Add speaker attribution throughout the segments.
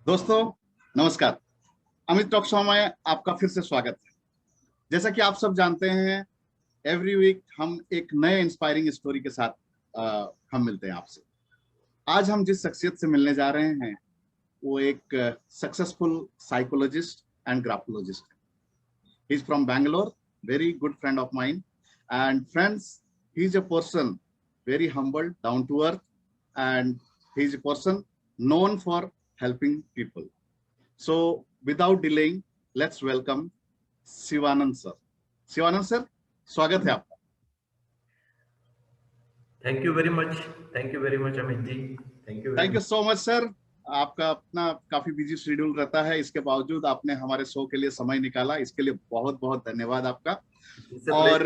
Speaker 1: दोस्तों नमस्कार। Amit talk show में आपका फिर से स्वागत है। जैसा कि आप सब जानते हैं, एवरी वीक हम एक नए इंस्पायरिंग स्टोरी के साथ हम मिलते हैं आपसे। आज हम जिस शख्सियत से मिलने जा रहे हैं वो एक सक्सेसफुल साइकोलॉजिस्ट एंड ग्राफोलॉजिस्ट है। He is from Bangalore, very good friend of mine and friends, he is a person very humble, down to earth, and he is a person known for helping people. So, without delaying, let's welcome Shivanand sir. Shivanand sir, स्वागत है आपका।
Speaker 2: Thank you very much. Thank you very much Amit ji.
Speaker 1: Thank you so much sir. आपका अपना काफी busy schedule रहता है, इसके बावजूद आपने हमारे शो के लिए समय निकाला, इसके लिए बहुत बहुत धन्यवाद आपका। और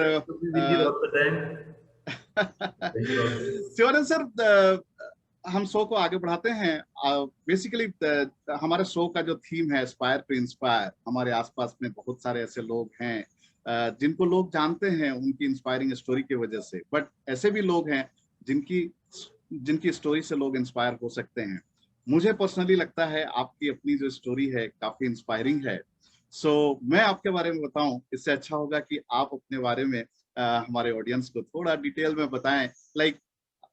Speaker 1: शिवानंद सर, हम शो को आगे बढ़ाते हैं। बेसिकली हमारे शो का जो थीम है एस्पायर टू इंस्पायर। हमारे आसपास में बहुत सारे ऐसे लोग हैं जिनको लोग जानते हैं उनकी इंस्पायरिंग स्टोरी की वजह से, बट ऐसे भी लोग हैं जिनकी स्टोरी से लोग इंस्पायर हो सकते हैं। मुझे पर्सनली लगता है आपकी अपनी जो स्टोरी है काफी इंस्पायरिंग है। सो मैं आपके बारे में बताऊं, इससे अच्छा होगा कि आप अपने बारे में हमारे ऑडियंस को थोड़ा डिटेल में बताएं। लाइक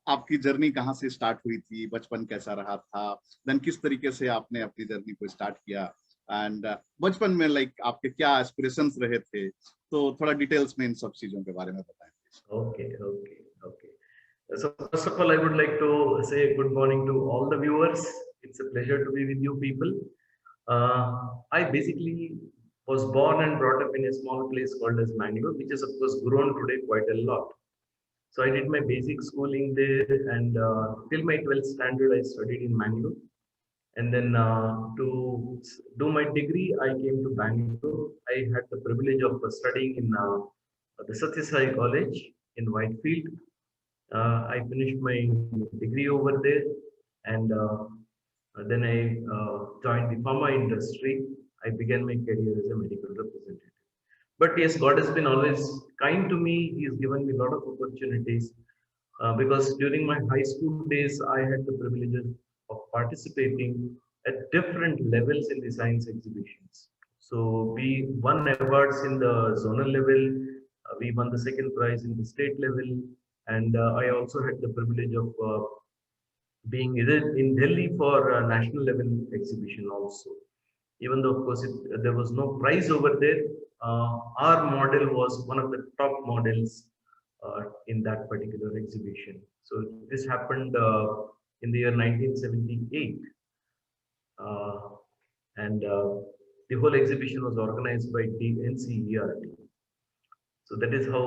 Speaker 1: आपकी जर्नी कहाँ से स्टार्ट हुई थी, बचपन कैसा रहा था, देन किस तरीके से आपने अपनी जर्नी को स्टार्ट किया, एंड बचपन में लाइक आपके क्या एस्पिरेशंस रहे थे। तो थोड़ा डिटेल्स में इन सब चीजों के बारे में बताएं।
Speaker 2: Okay okay okay. So first of all, I would like to say good morning to all the viewers. It's a pleasure to be with you people. I basically was born and brought up in a small place called as Mangalore, which is of course grown today quite a lot. So I did my basic schooling there, and till my 12th standard I studied in Mangalore. And then to do my degree, I came to Bangalore. I had the privilege of studying in the Satya Sai College in Whitefield. I finished my degree over there, and then I joined the pharma industry. I began my career as a medical representative. But yes, God has been always kind to me. He has given me a lot of opportunities because during my high school days, I had the privilege of participating at different levels in the science exhibitions. So we won awards in the zonal level, we won the second prize in the state level, and I also had the privilege of being in Delhi for a national level exhibition also. Even though, of course, there was no prize over there, our model was one of the top models in that particular exhibition. So this happened in the year 1978, and the whole exhibition was organized by the NCERT. So that is how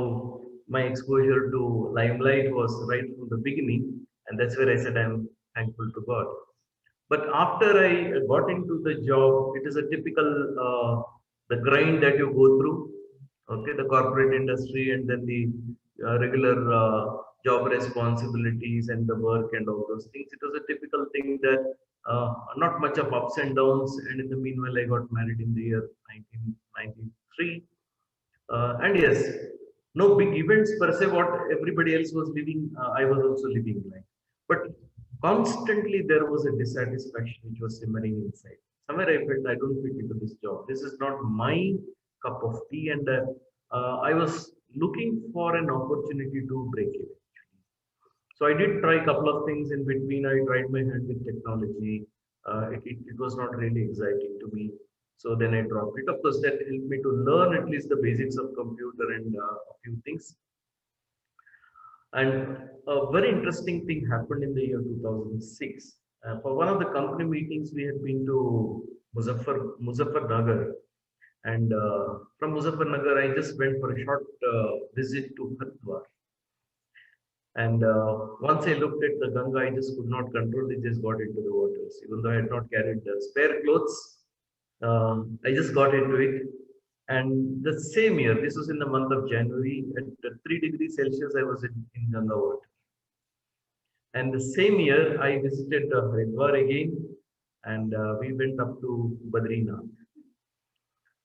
Speaker 2: my exposure to limelight was right from the beginning, and that's where I said I'm thankful to God. But after I got into the job, it is a typical the grind that you go through. Okay, the corporate industry, and then the regular job responsibilities and the work and all those things. It was a typical thing that not much of ups and downs. And in the meanwhile, I got married in the year 1993. And yes, no big events per se. What everybody else was living, I was also living like. But constantly there was a dissatisfaction which was simmering inside. Somewhere I felt I don't fit into this job. This is not my cup of tea, and I was looking for an opportunity to break it. So I did try a couple of things in between. I tried my hand with technology. It was not really exciting to me. So then I dropped it. Of course, that helped me to learn at least the basics of computer and a few things. And a very interesting thing happened in the year 2006. For one of the company meetings, we had been to Muzaffarnagar. And from Muzaffarnagar, I just went for a short visit to Haridwar. And once I looked at the Ganga, I just could not control it, just got into the waters. Even though I had not carried the spare clothes, I just got into it. And the same year, this was in the month of January, at 3 degrees Celsius, I was in Ganga water. And the same year, I visited Haridwar again, and we went up to Badrinath.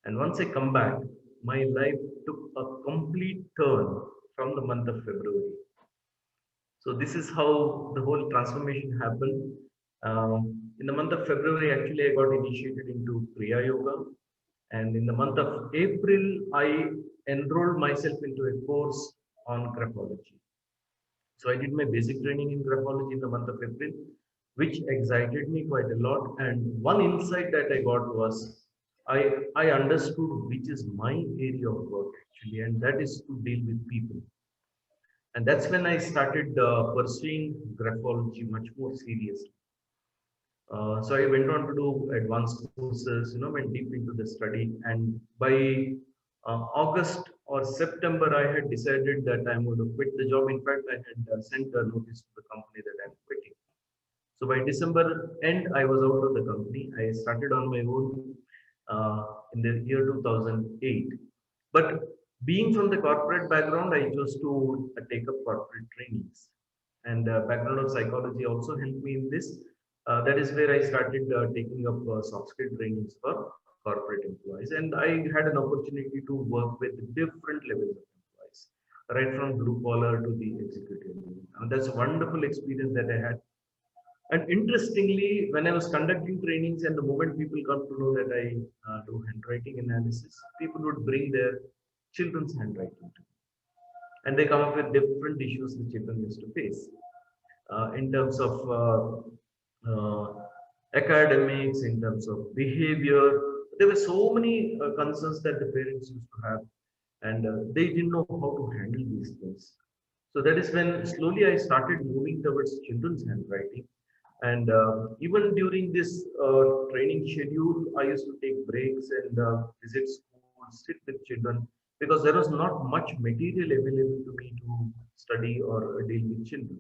Speaker 2: And once I come back, my life took a complete turn from the month of February. So this is how the whole transformation happened. in the month of February, actually, I got initiated into Kriya Yoga. And in the month of April, I enrolled myself into a course on graphology. So I did my basic training in graphology in the month of April, which excited me quite a lot. And one insight that I got was I understood which is my area of work actually, and that is to deal with people. And that's when I started pursuing graphology much more seriously. So I went on to do advanced courses, went deep into the study. And by August or September, I had decided that I'm going to quit the job. In fact, I had sent a notice to the company that I'm quitting. So by December end, I was out of the company. I started on my own in the year 2008. But being from the corporate background, I chose to take up corporate trainings. And background of psychology also helped me in this. That is where I started taking up soft skill trainings for corporate employees. And I had an opportunity to work with different levels of employees, right from blue collar to the executive level. And that's a wonderful experience that I had. And interestingly, when I was conducting trainings and the moment people come to know that I do handwriting analysis, people would bring their children's handwriting to me. And they come up with different issues the children used to face in terms of academics, in terms of behavior. There were so many concerns that the parents used to have, and they didn't know how to handle these things. So that is when slowly I started moving towards children's handwriting. And even during this training schedule, I used to take breaks and visit schools, sit with children, because there was not much material available to me to study or deal with children.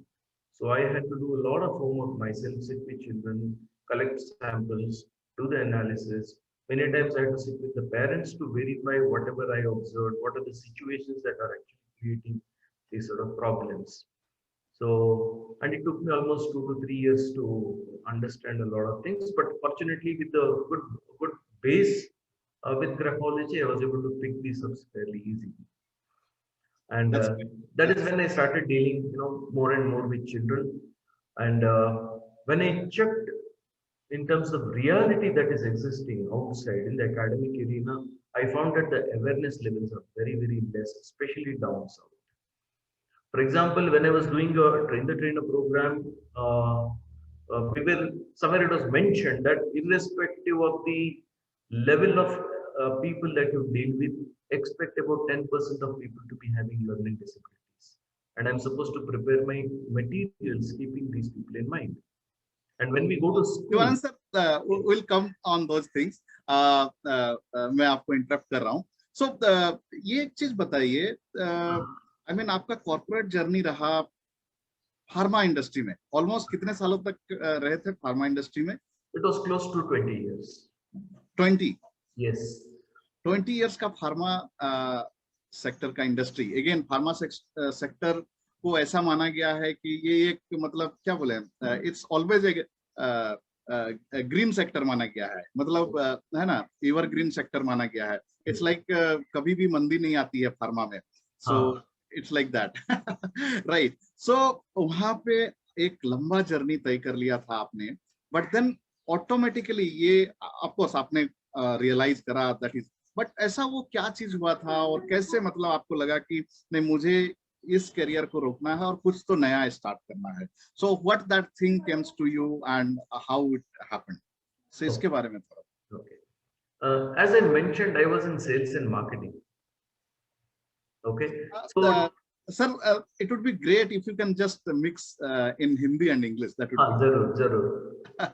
Speaker 2: So I had to do a lot of homework myself, sit with children, collect samples, do the analysis. Many times I had to sit with the parents to verify whatever I observed, what are the situations that are actually creating these sort of problems. So, and it took me almost 2 to 3 years to understand a lot of things. But fortunately, with a good base with graphology, I was able to pick these up fairly easily. And that is when I started dealing, more and more with children. And when I checked in terms of reality that is existing outside in the academic arena, I found that the awareness levels are very, very less, especially down south. For example, when I was doing a train the trainer program, we were somewhere it was mentioned that irrespective of the level of people that you deal with, expect about 10% of people to be having learning disabilities. And I'm supposed to prepare my materials keeping these people in mind. And when we go to school,
Speaker 1: answer, we'll come on those things. मैं आपको interrupt कर रहा हूँ. So ये एक चीज बताइए. I mean, आपका कॉर्पोरेट जर्नी रहा फार्मा इंडस्ट्री में. ऑलमोस्ट कितने सालों तक रहे थे फार्मा इंडस्ट्री में?
Speaker 2: It was close to 20 years.
Speaker 1: 20?
Speaker 2: Yes.
Speaker 1: 20 years का फार्मा सेक्टर का इंडस्ट्री. अगेन फार्मा सेक्टर को ऐसा माना गया है कि ये एक मतलब क्या बोले, इट्स ऑलवेज एक ग्रीन सेक्टर माना गया है. मतलब है ना, एवर ग्रीन सेक्टर माना गया है. इट्स लाइक कभी भी मंदी नहीं आती है फार्मा में. So it's like that, right. So वहां पे एक लंबा जर्नी तय कर लिया था आपने, बट देन ऑटोमेटिकली ये ऑफकोर्स आपने रियलाइज करा दैट इज, बट ऐसा वो क्या चीज हुआ था और कैसे मतलब आपको लगा कि नहीं मुझे इस करियर को रोकना है और कुछ तो नया स्टार्ट करना है. So what that thing comes to you and how it happened. So इसके बारे में थोड़ा.
Speaker 2: Okay. As I mentioned, I was in sales and marketing. Okay. So,
Speaker 1: sir, it would be great if you can just mix in Hindi and English. That would be.
Speaker 2: जरूर.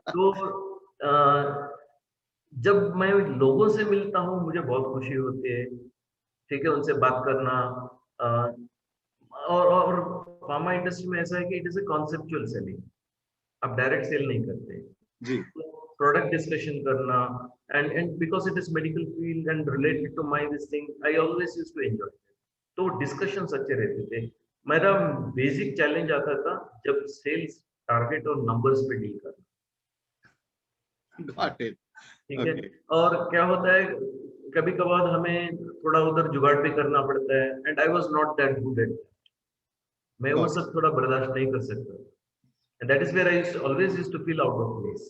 Speaker 2: तो जब मैं लोगों से मिलता हूँ मुझे बहुत खुशी होती है. ठीक है, उनसे बात करना. और फार्मा इंडस्ट्री में ऐसा है कि it is a conceptual selling. आप डायरेक्ट सेल नहीं करते
Speaker 1: जी.
Speaker 2: प्रोडक्ट डिस्कशन करना and because it is medical field and related to my this thing, I always used to enjoy it. तो डिस्कशंस अच्छे रहते थे. मेरा बेसिक चैलेंज आता था जब सेल्स टारगेट और नंबर्स पे डील करना.
Speaker 1: Got it.
Speaker 2: ठीक है. और क्या होता है कभी कभार हमें थोड़ा उधर जुगाड़ भी करना पड़ता है. And I was not that good at that. मैं वो सब थोड़ा बर्दाश्त नहीं कर सकता. And that is where I always used to feel out of place.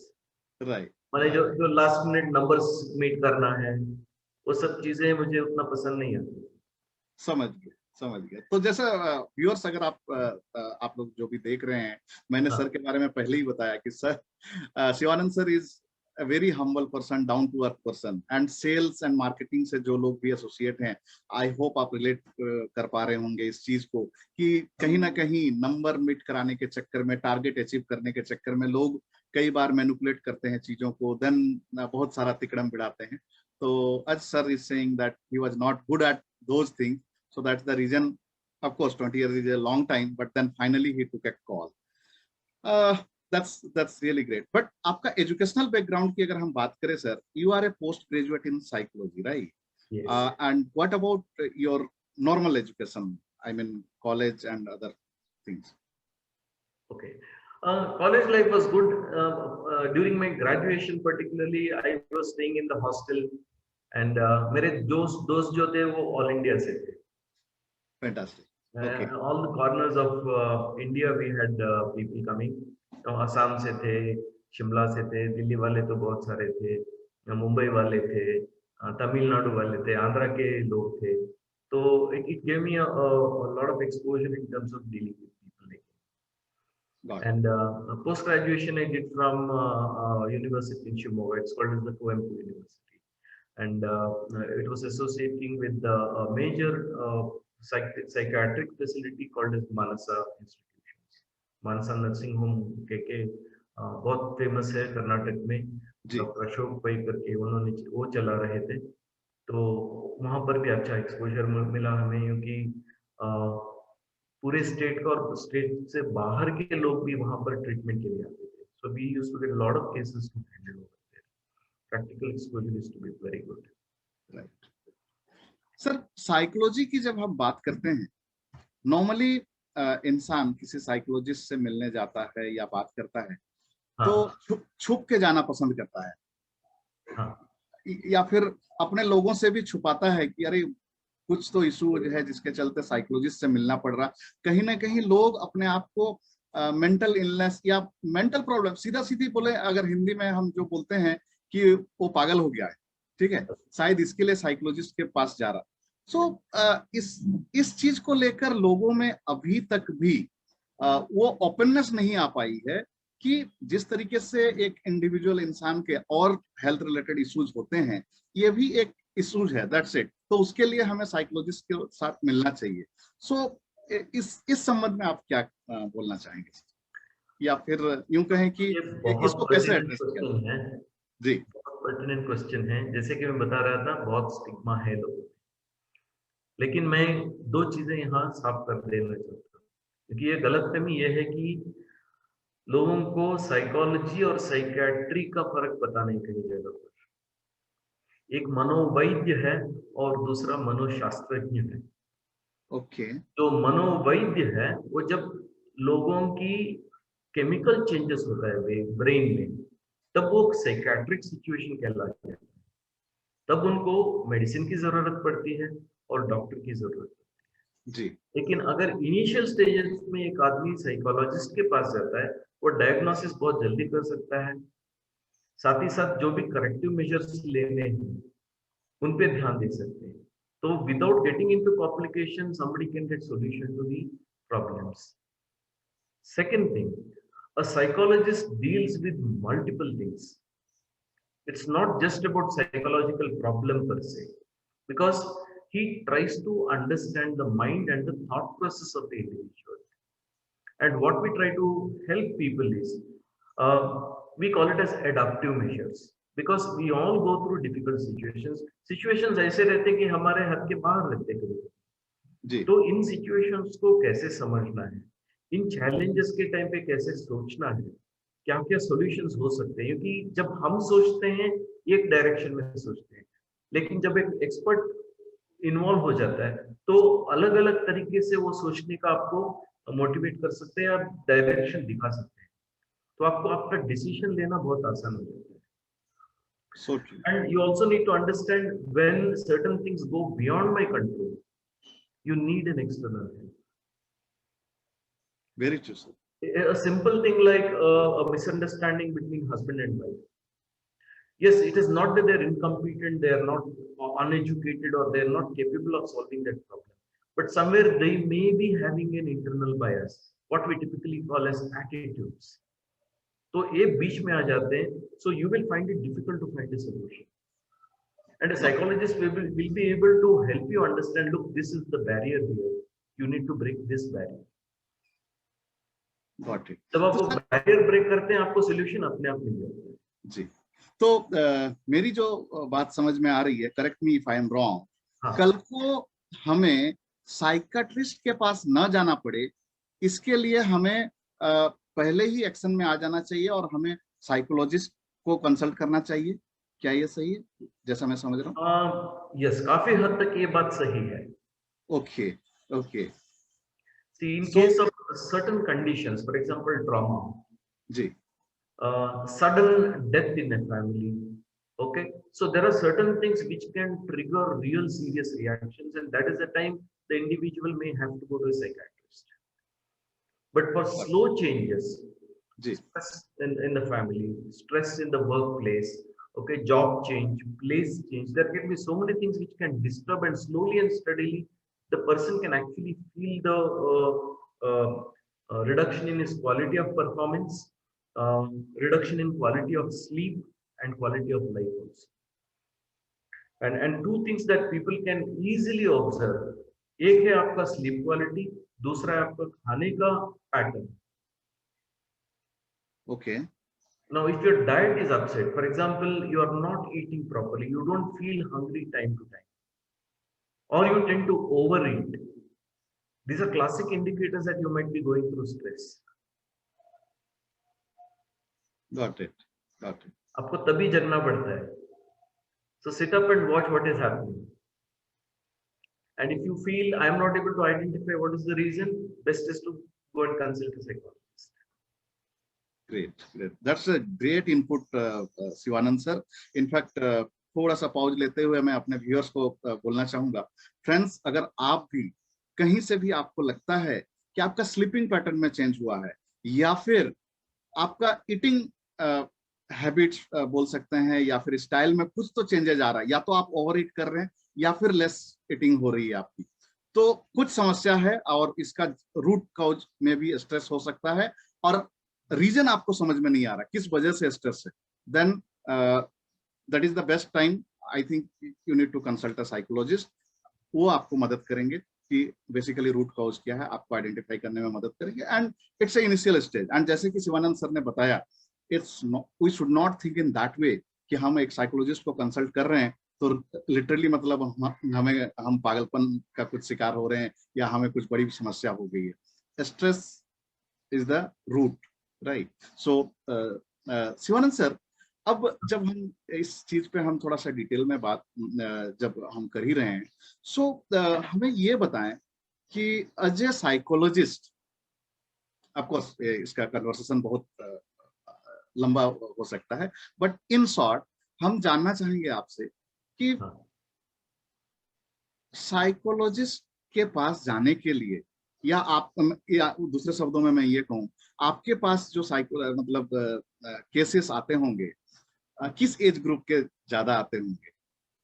Speaker 1: Right.
Speaker 2: माने जो जो लास्ट मिनट नंबर्स मीट करना है, वो सब चीजें मुझे उतना पसंद नहीं आती।
Speaker 1: समझ गए, समझ गए। तो जैसे व्यूअर्स, अगर आप लोग जो भी देख रहे हैं, मैंने
Speaker 2: हाँ,
Speaker 1: सर के बारे में पहले ही बताया कि sir Shivanand sir is a very humble person, down to earth person, and sales and marketing से जो लोग भी एसोसिएट हैं, आई होप आप रिलेट कर पा रहे होंगे इस चीज को कि कहीं ना कहीं नंबर मीट कराने के चक्कर में, टारगेट अचीव करने के चक्कर में लोग कई बार मैनिपुलेट करते हैं चीजों को, देन बहुत सारा तिकड़म बिड़ाते हैं। तो as sir is saying that he was not good at those things, so that's the reason. Of course 20 years is a long time, but then finally he took a call. uh, that's really great. But आपका educational background की अगर हम बात करें sir, you are a post graduate in psychology, right?
Speaker 2: yes,
Speaker 1: And what about your normal education, I mean college and other things?
Speaker 2: okay. College life was good. During my graduation, particularly, I was staying in the hostel, and मेरे दोस्त जो थे वो all India से थे.
Speaker 1: Fantastic. Okay.
Speaker 2: All the corners of India we had people coming. Assam से थे, शिमला से थे, दिल्ली वाले तो बहुत सारे थे, मुंबई वाले थे, तमिलनाडु वाले थे, आंध्रा के लोग थे. तो it gave me a lot of exposure in terms of dealing with people.
Speaker 1: Got it.
Speaker 2: And post graduation I did from university in Shimoga. It's called as the Coimbatore University, and it was associating with the major psychiatric facility called as Manasa Institutions. Manasa Nursing Home के बहुत famous है कर्नाटक में.
Speaker 1: जी.
Speaker 2: Doctor Ashok पै करके उन्होंने वो चला रहे थे. तो वहाँ पर भी अच्छा एक्सपोजर मिला हमें, क्योंकि पूरे स्टेट का और स्टेट से बाहर के लोग भी वहाँ पर ट्रीटमेंट के लिए आते थे. So we used to get lot of cases to handle over there. Practical exposure is to be very good.
Speaker 1: Right sir, psychology की जब हम बात करते हैं, नॉर्मली इंसान किसी साइकोलॉजिस्ट से मिलने जाता है या बात करता है तो
Speaker 2: हाँ,
Speaker 1: छुप के जाना पसंद करता है,
Speaker 2: हाँ,
Speaker 1: या फिर अपने लोगों से भी छुपाता है कि अरे कुछ तो इशू है जिसके चलते साइकोलॉजिस्ट से मिलना पड़ रहा। कहीं ना कहीं लोग अपने आप को मेंटल इलनेस या मेंटल प्रॉब्लम, सीधा सीधी बोले अगर हिंदी में हम जो बोलते हैं कि वो पागल हो गया है, ठीक है, शायद इसके लिए साइकोलॉजिस्ट के पास जा रहा। सो इस चीज को लेकर लोगों में अभी तक भी वो ओपननेस नहीं आ पाई है कि जिस तरीके से एक इंडिविजुअल इंसान के और हेल्थ रिलेटेड इश्यूज होते हैं, ये भी एक इश्यूज है, दैट्स इट। तो उसके लिए हमें साइकोलॉजिस्ट के साथ मिलना चाहिए। सो इस संबंध में आप क्या बोलना चाहेंगे, या फिर यूं कहें कि
Speaker 2: ये बहुत
Speaker 1: इसको कैसे
Speaker 2: पर्टिनेंट
Speaker 1: एड्रेस किया
Speaker 2: क्वेश्चन है.
Speaker 1: जाए? जी।
Speaker 2: बहुत पर्टिनेंट क्वेश्चन है. जैसे कि मैं बता रहा था, बहुत स्टिग्मा है लोगों में. लेकिन मैं दो चीजें यहाँ साफ कर देना चाहता हूँ, क्योंकि ये गलतफहमी ये है कि लोगों को साइकोलॉजी और साइकियाट्री का फर्क पता नहीं कहीं जगह पर. एक मनोवैद्य है और दूसरा मनोशास्त्रज्ञ है.
Speaker 1: ओके।
Speaker 2: जो मनोवैद्य है वो जब लोगों की केमिकल चेंजेस होता है ब्रेन में, तब वो साइकियाट्रिक सिचुएशन कहलाती है. तब उनको मेडिसिन की जरूरत पड़ती है और डॉक्टर की जरूरत पड़ती है.
Speaker 1: जी।
Speaker 2: लेकिन अगर इनिशियल स्टेजेस में एक आदमी साइकोलॉजिस्ट के पास जाता है, वो डायग्नोसिस बहुत जल्दी कर सकता है. साथ ही साथ जो भी करेक्टिव मेजर्स लेने हैं उन पे ध्यान दे सकते हैं. तो without getting into complication somebody can get solution to the problems. Second thing, a psychologist deals with multiple things. It's not just about psychological problem per se, because he tries to understand the mind and the thought process of the individual. And what we try to help people is, we call it as adaptive measures, because we all go through difficult situations ऐसे रहते हैं कि हमारे हाथ के बाहर रहते कभी.
Speaker 1: जी।
Speaker 2: तो इन सिचुएशंस को कैसे समझना है, इन चैलेंजेस के टाइम पे कैसे सोचना है, क्या क्या सॉल्यूशंस हो सकते हैं. क्योंकि जब हम सोचते हैं एक डायरेक्शन में सोचते हैं, लेकिन जब एक एक्सपर्ट इन्वॉल्व हो जाता है तो अलग अलग तरीके से वो सोचने का आपको मोटिवेट कर सकते हैं, आप डायरेक्शन दिखा सकते हैं. तो आपको आपका डिसीजन लेना बहुत आसान हो जाता है.
Speaker 1: So true.
Speaker 2: And you also need to understand when certain things go beyond my control, you need an external help.
Speaker 1: Very true, sir.
Speaker 2: A simple thing like a misunderstanding between husband and wife. Yes, it is not that they're incompetent, they are not uneducated, or they're not capable of solving that problem. But somewhere they may be having an internal bias, what we typically call as attitudes. So ये बीच में आ जाते हैं, so you will find it difficult to find a solution. And a psychologist will be able to help you understand, look, this is the barrier here. You need to break this barrier.
Speaker 1: Got it.
Speaker 2: जब आप वो barrier break करते हैं, आपको solution अपने आप मिल जाता है.
Speaker 1: जी, तो मेरी जो बात समझ में आ रही है, correct me if I am wrong, कल को हमें साइकाट्रिस्ट के पास ना जाना पड़े, इसके लिए हमें पहले ही एक्शन में आ जाना चाहिए और हमें साइकोलॉजिस्ट को कंसल्ट करना चाहिए. क्या ये सही है, जैसा मैं समझ रहा हूँ?
Speaker 2: यस, काफी हद तक ये बात सही है.
Speaker 1: Okay okay.
Speaker 2: See, in case of certain conditions, for example, trauma,
Speaker 1: जी,
Speaker 2: sudden death in a family, okay, so there are certain things which can trigger real serious reactions, and that is the time the individual may have to go to a psychiatrist. But for slow changes, stress in the family, stress in the workplace, okay, job change, place change, there can be so many things which can disturb, and slowly and steadily the person can actually feel the reduction in his quality of performance, reduction in quality of sleep and quality of life also. And two things that people can easily observe, एक है आपका sleep quality, दूसरा है आपका खाने का pattern.
Speaker 1: Okay.
Speaker 2: Now, if your diet is upset, for example, you are not eating properly, you don't feel hungry time to time, or you tend to overeat, these are classic indicators that you might be going through stress.
Speaker 1: Got it. Got it.
Speaker 2: आपको तभी जगना पड़ता है. So sit up and watch what is happening. And if you feel I am not able to identify what is the reason, best is to go and consult a psychologist.
Speaker 1: Great, great. That's a great input, Shivanand sir. In fact, थोड़ा सा pause लेते हुए मैं अपने viewers को बोलना चाहूंगा, friends, अगर आप भी कहीं से भी आपको लगता है कि आपका स्लीपिंग पैटर्न में चेंज हुआ है, या फिर आपका ईटिंग हैबिट्स बोल सकते हैं, या फिर स्टाइल में कुछ तो चेंजेस आ रहा है, या तो आप ओवर ईट कर रहे हैं या फिर लेस ईटिंग हो रही है आपकी, तो कुछ समस्या है और इसका रूट कॉज में भी स्ट्रेस हो सकता है और रीजन आपको समझ में नहीं आ रहा किस वजह से स्ट्रेस है, then that is the best time. I think you need to consult a psychologist. वो आपको मदद करेंगे कि बेसिकली रूट कॉज क्या है, आपको आइडेंटिफाई करने में मदद करेंगे. And it's a initial stage. And जैसे कि शिवानंद सर ने बताया, it's we should not think in that way कि हम एक साइकोलॉजिस्ट को कंसल्ट कर रहे हैं तो लिटरली मतलब हम पागलपन का कुछ शिकार हो रहे हैं या हमें कुछ बड़ी समस्या हो गई है. Stress is the root, right? So Shivanand sir, अब जब हम इस चीज पे हम थोड़ा सा डिटेल में बात जब हम कर ही रहे हैं, सो हमें ये बताएं कि एज ए साइकोलॉजिस्ट, ऑफकोर्स इसका कन्वर्सेशन बहुत लंबा हो सकता है, बट इन शॉर्ट हम जानना चाहेंगे आपसे कि साइकोलॉजिस्ट के पास जाने के लिए, या आप, या दूसरे शब्दों में मैं ये कहूँ, आपके पास जो मतलब केसेस आते होंगे, किस एज ग्रुप के ज्यादा आते होंगे?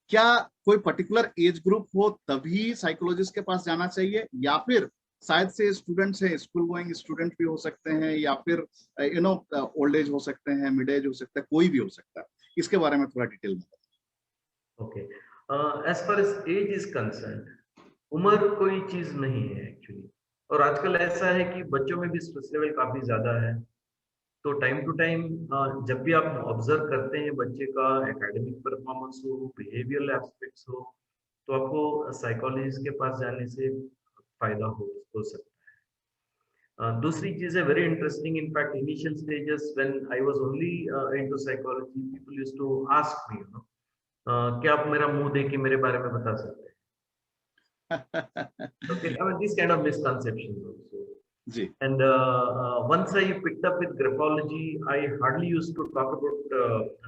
Speaker 1: क्या कोई पर्टिकुलर एज ग्रुप हो तभी साइकोलॉजिस्ट के पास जाना चाहिए, या फिर शायद से स्टूडेंट्स हैं, स्कूल गोइंग स्टूडेंट भी हो सकते हैं, या फिर यू नो ओल्ड एज हो सकते हैं, मिड एज हो सकता है, कोई भी हो सकता है? इसके बारे में थोड़ा डिटेल में बताइए.
Speaker 2: Okay, as far as age is concern, उम्र कोई चीज नहीं है एक्चुअली. और आजकल ऐसा है कि बच्चों में भी स्ट्रेस लेवल काफी ज्यादा है. तो टाइम टू टाइम जब भी आप ऑब्जर्व करते हैं बच्चे का एकेडमिक परफॉर्मेंस हो, बिहेवियरल एस्पेक्ट्स हो, तो आपको साइकोलॉजिस्ट के पास जाने से फायदा हो सकता है. दूसरी चीज है very interesting. In fact initial stages when I was only into psychology, people used to ask me, you know, क्या आप मेरा मुंह देख के मेरे बारे में बता सकते हैं? Okay, I mean, this kind of misconceptions also.
Speaker 1: Ji.
Speaker 2: And once I picked up with graphology, I hardly used to talk about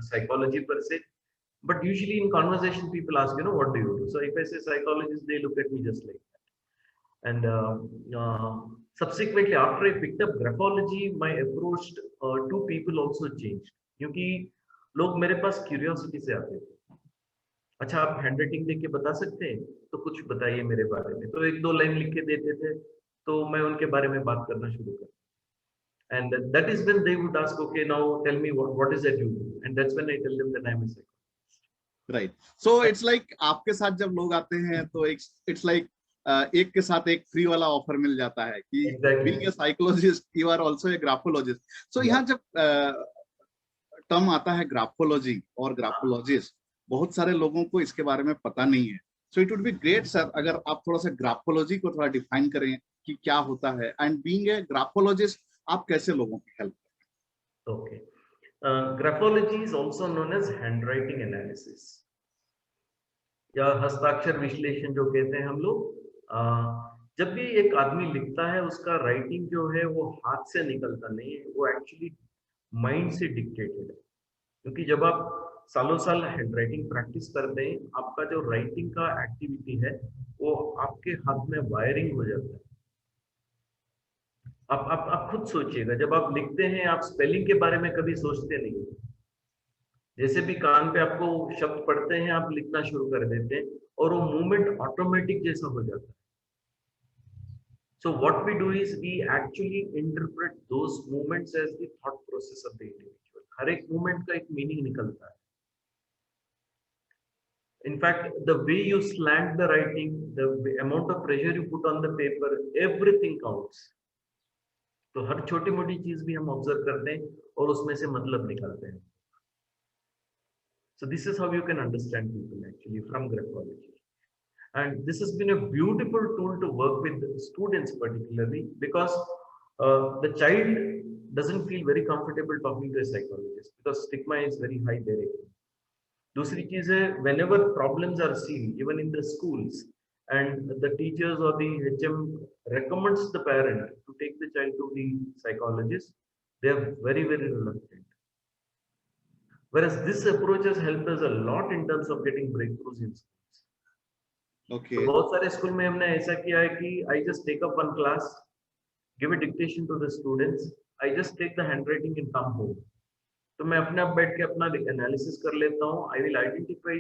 Speaker 2: psychology per se, but usually in conversation people ask, you know, what do you do? So if I say psychologist, they look at me just like that. And subsequently, after I picked up graphology, my approach to people also changed. क्योंकि लोग मेरे पास curiosity से आते थे, अच्छा आप hand writing देख के बता सकते हैं, तो कुछ बताइए मेरे बारे में, तो एक दो लाइन लिख के देते थे, तो मैं उनके बारे में बात करना शुरू कर, and that is when they would ask, okay, now tell me what is that you do, and that's when I tell them that I'm a psychologist.
Speaker 1: Right, so it's like आपके साथ जब लोग आते हैं तो इट्स लाइक एक के साथ एक फ्री वाला ऑफर मिल जाता है कि being a psychologist you are also a graphologist. So यहाँ जब टर्म आता है ग्राफोलॉजी और ग्राफोलॉजिस्ट, बहुत सारे लोगों को इसके बारे में पता नहीं है। So it would be great sir अगर आप थोड़ा सा ग्राफोलॉजी को थोड़ा डिफाइन करें कि क्या होता है, एंड बीइंग ए ग्राफोलॉजिस्ट आप कैसे लोगों की हेल्प करें।
Speaker 2: Okay, graphology is also known as handwriting analysis या हस्ताक्षर विश्लेषण जो कहते हैं हम लोग। जब भी एक आदमी लिखता है उसका राइटिंग जो है वो हाथ से निकलता नहीं है, वो एक्चुअली माइंड से डिक्टेटेड है, क्योंकि जब आप सालों साल हैंडराइटिंग प्रैक्टिस करते हैं आपका जो राइटिंग का एक्टिविटी है वो आपके हाथ में वायरिंग हो जाता है। आप खुद सोचिएगा, जब आप लिखते हैं आप स्पेलिंग के बारे में कभी सोचते नहीं, जैसे भी कान पे आपको शब्द पढ़ते हैं आप लिखना शुरू कर देते हैं और वो मूवमेंट ऑटोमेटिक जैसा हो जाता है। So what we do is we actually interpret those movements as the thought process of the individual. हर एक movement का एक meaning निकलता है। In fact, the way you slant the writing, the amount of pressure you put on the paper, everything counts. तो हर छोटी मोटी चीज भी हम ऑब्जर्व करते हैं और उसमें से मतलब निकालते हैं। So this is how you can understand people actually from graphology. And this has been a beautiful tool to work with students particularly because the child doesn't feel very comfortable talking to a psychologist because stigma is very high there. दूसरी चीज है, whenever problems are seen even in the schools and the teachers or the HM recommends the parent to take the child to the psychologist, they are very reluctant. Whereas this approach has helped us a lot in terms of getting breakthroughs in schools.
Speaker 1: Okay.
Speaker 2: तो बहुत सारे school में हमने ऐसा किया है कि I just take up one class, give a dictation to the students, I just take the handwriting and come home. तो मैं अपने आप बैठ के अपना एनालिसिस कर लेता हूँ, I will identify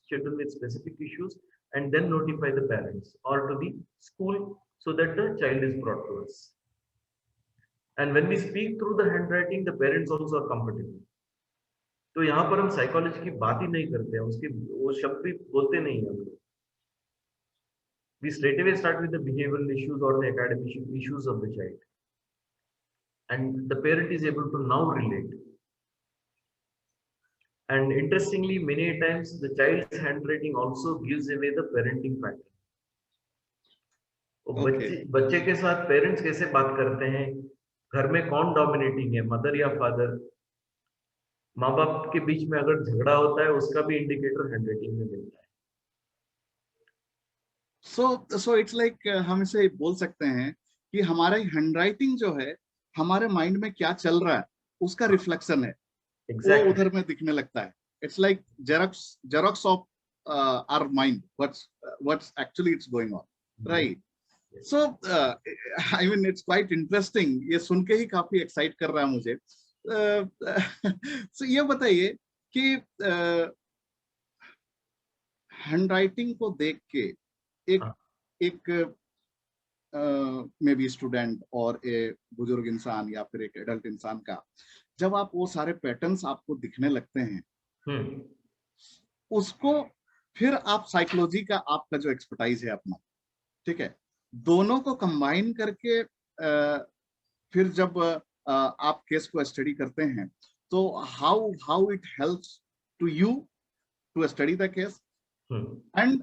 Speaker 2: children with specific issues and then notify the parents or to the school so that the child is brought to us. And when we speak through the handwriting, the parents also are comfortable. तो यहाँ पर हम psychology की बात ही नहीं करते हैं, उसके वो शब्द भी बोलते नहीं हैं हम लोग। We straight away start with the behavioral issues or the academic issues of the child, and the parent is able to now relate. And interestingly, many times the child's handwriting also gives away the parenting pattern.
Speaker 1: Okay.
Speaker 2: बच्चे के साथ parents कैसे बात करते हैं, घर में कौन डोमिनेटिंग है, मदर या फादर, माँ बाप के बीच में अगर झगड़ा होता है उसका भी इंडिकेटर हैंडराइटिंग में मिलता है।
Speaker 1: सो इट्स लाइक हम इसे बोल सकते हैं कि हमारा हैंडराइटिंग जो है हमारे माइंड में क्या चल रहा है उसका रिफ्लेक्शन है, exactly. वो उधर में दिखने लगता है। It's like xerox of our mind, what's actually it's going on, right? So I mean it's quite interesting, ये सुन के ही काफी एक्साइट कर रहा है मुझे। सो ये बताइए कि हैंडराइटिंग को देख के एक मे बी स्टूडेंट और एक बुजुर्ग इंसान या फिर एक एडल्ट इंसान का जब आप वो सारे पैटर्न्स आपको दिखने लगते हैं, उसको फिर आप साइकोलॉजी का आपका जो एक्सपर्टाइज है अपना, ठीक है, दोनों को कंबाइन करके फिर जब आप केस को स्टडी करते हैं तो how it helps to you to study the case, and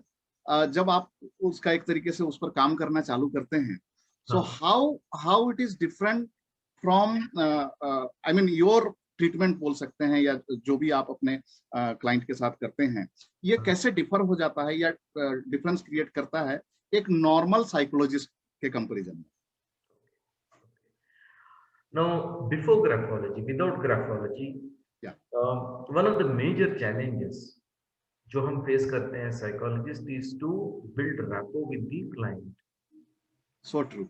Speaker 1: जब आप उसका एक तरीके से उस पर काम करना चालू करते हैं, so how it is different from I mean your treatment बोल सकते हैं या जो भी आप अपने क्लाइंट के साथ करते हैं, ये कैसे डिफर हो जाता है या डिफरेंस क्रिएट करता है एक नॉर्मल साइकोलॉजिस्ट के कंपैरिजन में?
Speaker 2: Now, before graphology, without graphology, one of the major challenges जो हम फेस करते हैं psychologist is to build rapport with the client.
Speaker 1: So true,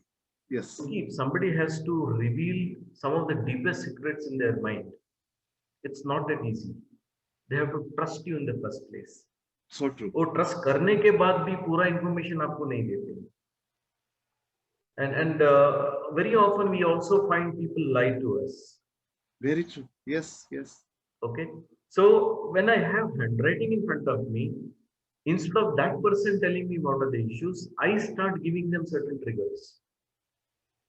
Speaker 1: yes.
Speaker 2: Somebody has to reveal some of the deepest secrets in their mind. It's not that easy. they have to trust you in the first place.
Speaker 1: So true.
Speaker 2: वो trust करने के बाद भी पूरा information आपको नहीं देते. And very often we also find people lie to us.
Speaker 1: Very true. Yes, yes.
Speaker 2: Okay, so when I have handwriting in front of me, instead of that person telling me what are the issues, I start giving them certain triggers.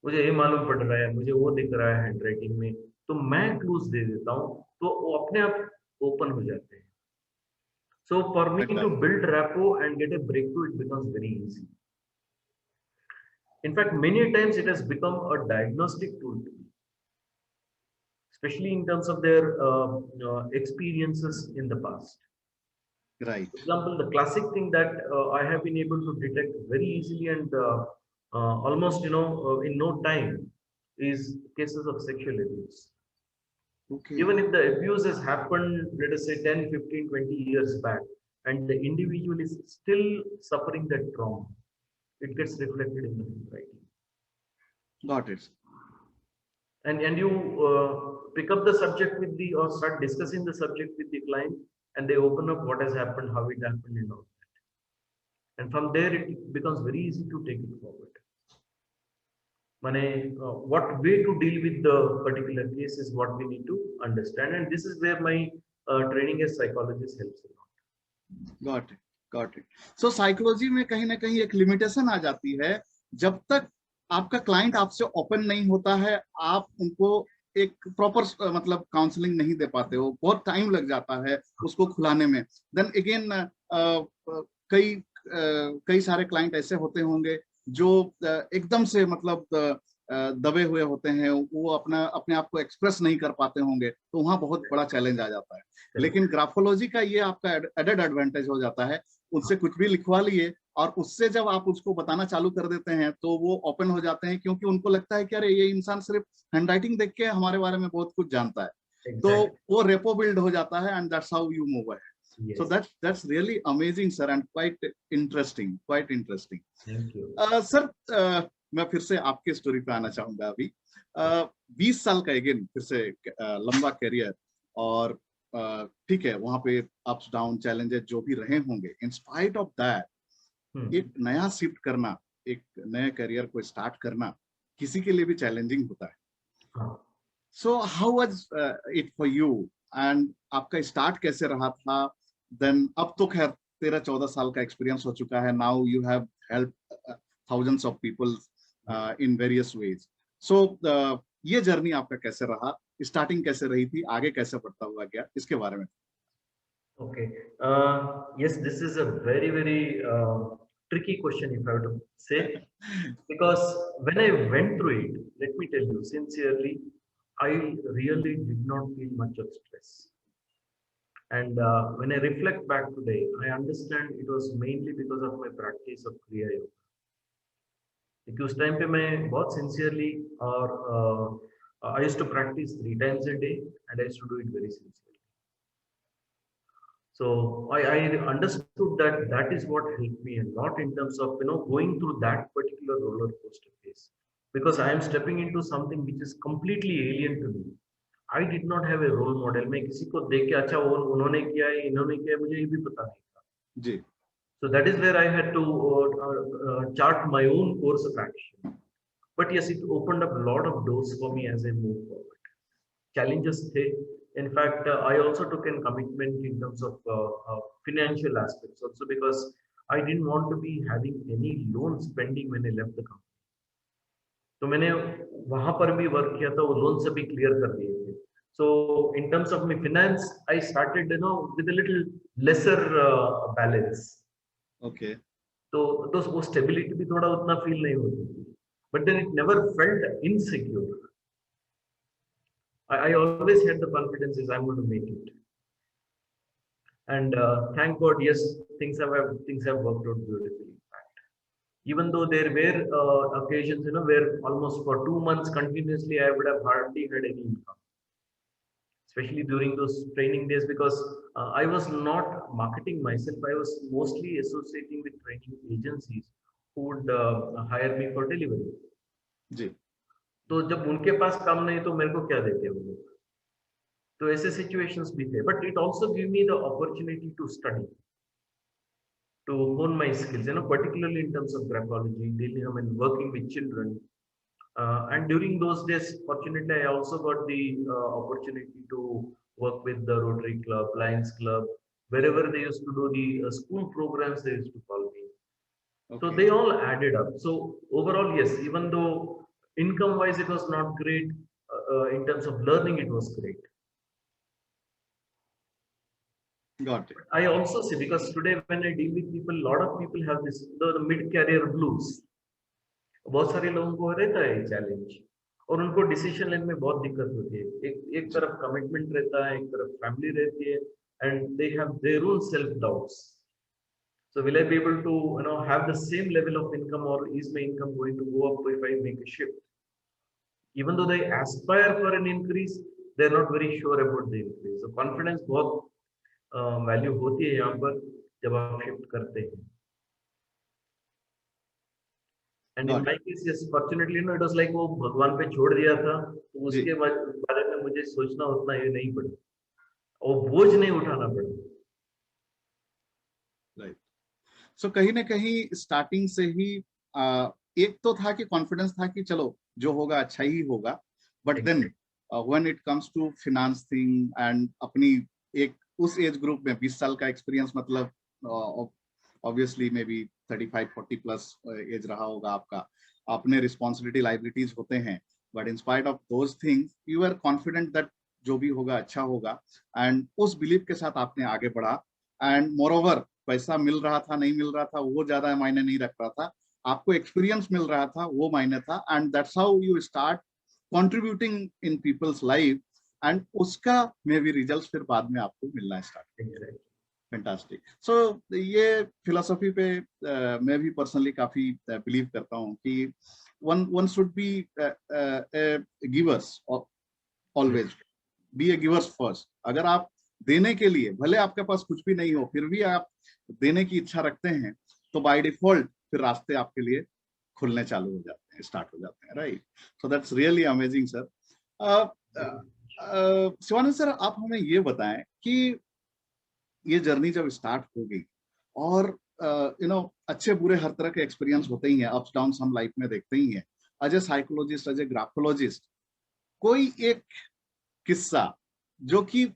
Speaker 2: मुझे ये मालूम पड़ रहा है, मुझे वो दिख रहा है हैंडराइटिंग में, तो मैं क्लूज दे देता हूँ, तो वो अपने आप ओपन हो जाते हैं. So for me to build rapport and get a breakthrough, it becomes very easy. In fact, many times it has become a diagnostic tool to me, especially in terms of their experiences in the past.
Speaker 1: Right.
Speaker 2: For example, the classic thing that I have been able to detect very easily and almost, in no time, is cases of sexual abuse.
Speaker 1: Okay.
Speaker 2: Even if the abuse has happened, let us say 10, 15, 20 years back, and the individual is still suffering that trauma, it gets reflected in the handwriting.
Speaker 1: Got it.
Speaker 2: And you pick up the subject with the, or start discussing the subject with the client, and they open up what has happened, how it happened, and all that. And from there, it becomes very easy to take it forward. What way to deal with the particular case is what we need to understand, and this is where my training as psychologist helps a lot.
Speaker 1: Got it. So psychology में कहीं ना कहीं एक limitation आ जाती है, जब तक आपका क्लाइंट आपसे ओपन नहीं होता है, आप उनको एक प्रॉपर मतलब काउंसलिंग नहीं दे पाते हो, बहुत टाइम लग जाता है उसको खुलाने में. देन अगेन कई सारे क्लाइंट ऐसे होते होंगे जो एकदम से मतलब दबे हुए होते हैं, वो अपने आप को एक्सप्रेस नहीं कर पाते होंगे, तो वहाँ बहुत बड़ा चैलेंज आ जाता है. लेकिन ग्राफोलॉजी का ये आपका एडेड एडवांटेज हो जाता है, उससे कुछ भी लिखवा लिए और उससे जब आप उसको बताना चालू कर देते हैं तो वो ओपन हो जाते हैं, क्योंकि उनको लगता है कि अरे ये इंसान सिर्फ हैंडराइटिंग देख के हमारे बारे में बहुत कुछ जानता है. तो वो रेपो बिल्ड हो जाता है, and that's how you move ahead. So that's really amazing, sir, and quite interesting.
Speaker 2: Thank you.
Speaker 1: Sir, मैं फिर से आपके स्टोरी पे आना चाहूंगा. अभी 20 साल का अगेन फिर से लंबा करियर, और ठीक है, वहां पे अप्स डाउन चैलेंजेस जो भी रहे होंगे, इन स्पाइट ऑफ दैट एक नया शिफ्ट करना, एक नए करियर को स्टार्ट करना किसी के लिए भी चैलेंजिंग होता है. So how was it for you, and आपका स्टार्ट कैसे रहा था? देन अब तो खैर 13-14 साल का एक्सपीरियंस हो चुका है. Now you have help thousands of people in various ways. So ये जर्नी आपका कैसे रहा, स्टार्टिंग कैसे रही थी, आगे कैसे बढ़ता हुआ गया, इसके बारे में.
Speaker 2: Okay. Yes, this is a very, very tricky question, if I have to say, because when I went through it, let me tell you sincerely, I really did not feel much of stress. And when I reflect back today, I understand it was mainly because of my practice of Kriya Yoga. क्योंकि उस time पे मैं बहुत sincerely और I used to practice 3 times a day, and I used to do it very sincerely. So I understood that that is what helped me a lot in terms of going through that particular roller coaster phase, because I am stepping into something which is completely alien to me. I did not have a role model. मैं किसी को देख के अच्छा वो उन्होंने किया है, इन्होंने किया, मुझे ये भी पता नहीं था
Speaker 1: जी.
Speaker 2: So that is where I had to chart my own course of action. But yes, it opened up a lot of doors for me as I moved forward. Challenges थे. In fact, I also took a commitment in terms of financial aspects also, because I didn't want to be having any loans pending when I left the company. तो मैंने वहाँ पर भी work किया था, वो loan से भी क्लियर कर दिए थे. So in terms of my finance, I started with a little lesser balance.
Speaker 1: Okay.
Speaker 2: तो वो स्टेबिलिटी भी थोड़ा उतना फील नहीं होती थी, but then it never felt insecure. I always had the confidence is I'm going to make it, and thank God, yes, things have worked out beautifully. In fact, even though there were occasions, where almost for 2 months continuously I would have hardly had any income, especially during those training days, because I was not marketing myself. I was mostly associating with training agencies who would hire me for delivery.
Speaker 1: जी.
Speaker 2: तो जब उनके पास काम नहीं तो मेरे को क्या देते वो लोग. तो ऐसे सिचुएशंस भी थे, but it also give me the opportunity to study, to hone my skills, particularly in terms of graphology, daily, working with children. And during those days, fortunately, I also got the opportunity to work with the Rotary Club, Lions Club, wherever they used to do the school programs, they used to call me. So
Speaker 1: Okay.
Speaker 2: they all added up. So overall, yes, even though income-wise it was not great, in terms of learning, it was great.
Speaker 1: Got it.
Speaker 2: I also see, because today when I deal with people, a lot of people have this the mid-career blues. बहुत सारे लोगों को रहता है challenge, और उनको decision लेने में बहुत दिक्कत होती है। एक तरफ कमिटमेंट रहता है, एक तरफ फैमिली रहती है, and they have their own self doubts. So will I be able to have the same level of income, or is my income going to go up if I make a shift? Even though they aspire for an increase, they are not very sure about the increase. So confidence बहुत value होती है यहाँ पर जब आप shift करते हैं. And in my case, yes, fortunately, it was like वो भगवान पे छोड़ दिया था, तो उसके बारे में मुझे सोचना उतना ये नहीं पड़ा, और बोझ नहीं उठाना पड़ा.
Speaker 1: राइट. सो कहीं ना कहीं स्टार्टिंग से ही एक तो था कि कॉन्फिडेंस था कि चलो जो होगा अच्छा ही होगा, but then when it comes to finance thing and अपनी एक उस एज ग्रुप में 20 साल का एक्सपीरियंस, मतलब obviously maybe 35-40 plus age रहा होगा आपका, अपने रिस्पॉन्सिबिलिटी लाइबिलिटीज होते हैं, but in spite of those things you are confident that जो भी होगा अच्छा होगा, एंड उस बिलीव के साथ आपने आगे बढ़ा. एंड मोर ओवर पैसा मिल रहा था नहीं मिल रहा था वो ज्यादा मायने नहीं रख रहा था, आपको एक्सपीरियंस मिल रहा था वो मायने था, and that's how you start contributing in people's life, and उसका मे बी रिजल्ट्स फिर बाद में आपको मिलना स्टार्ट. फैंटास्टिक. सो ये फिलोसफी पे मैं भी पर्सनली काफी बिलीव करता हूँ कि one should be givers, always be A givers first. अगर आप देने के लिए, भले आपके पास कुछ भी नहीं हो, फिर भी आप देने की इच्छा रखते हैं, तो बाय डिफॉल्ट फिर रास्ते आपके लिए खुलने चालू हो जाते हैं, स्टार्ट हो जाते हैं. Right. So that's really amazing sir. Shivanand sir, आप हमें ये बताएं कि ये जर्नी जब स्टार्ट हो गई, और अच्छे बुरे हर तरह के एक्सपीरियंस होते ही हैं, अप्स डाउन्स हम लाइफ में देखते ही हैं. As a psychologist, as a graphologist, कोई एक किस्सा जो कि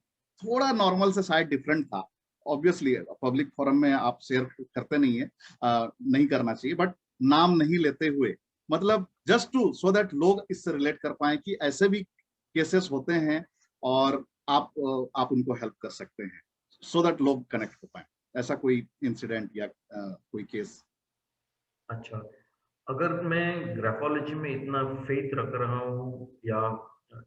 Speaker 1: थोड़ा नॉर्मल से शायद डिफरेंट था, ऑब्वियसली पब्लिक फोरम में आप शेयर करते नहीं है, नहीं करना चाहिए, बट नाम नहीं लेते हुए, मतलब जस्ट टू सो दैट लोग इससे रिलेट कर पाए कि ऐसे भी केसेस होते हैं और आप उनको हेल्प कर सकते हैं, सो दैट लोग कनेक्ट हो पाए. ऐसा कोई इंसिडेंट या कोई केस?
Speaker 2: अच्छा, अगर मैं ग्राफोलॉजी में इतना फेथ रख रहा हूँ या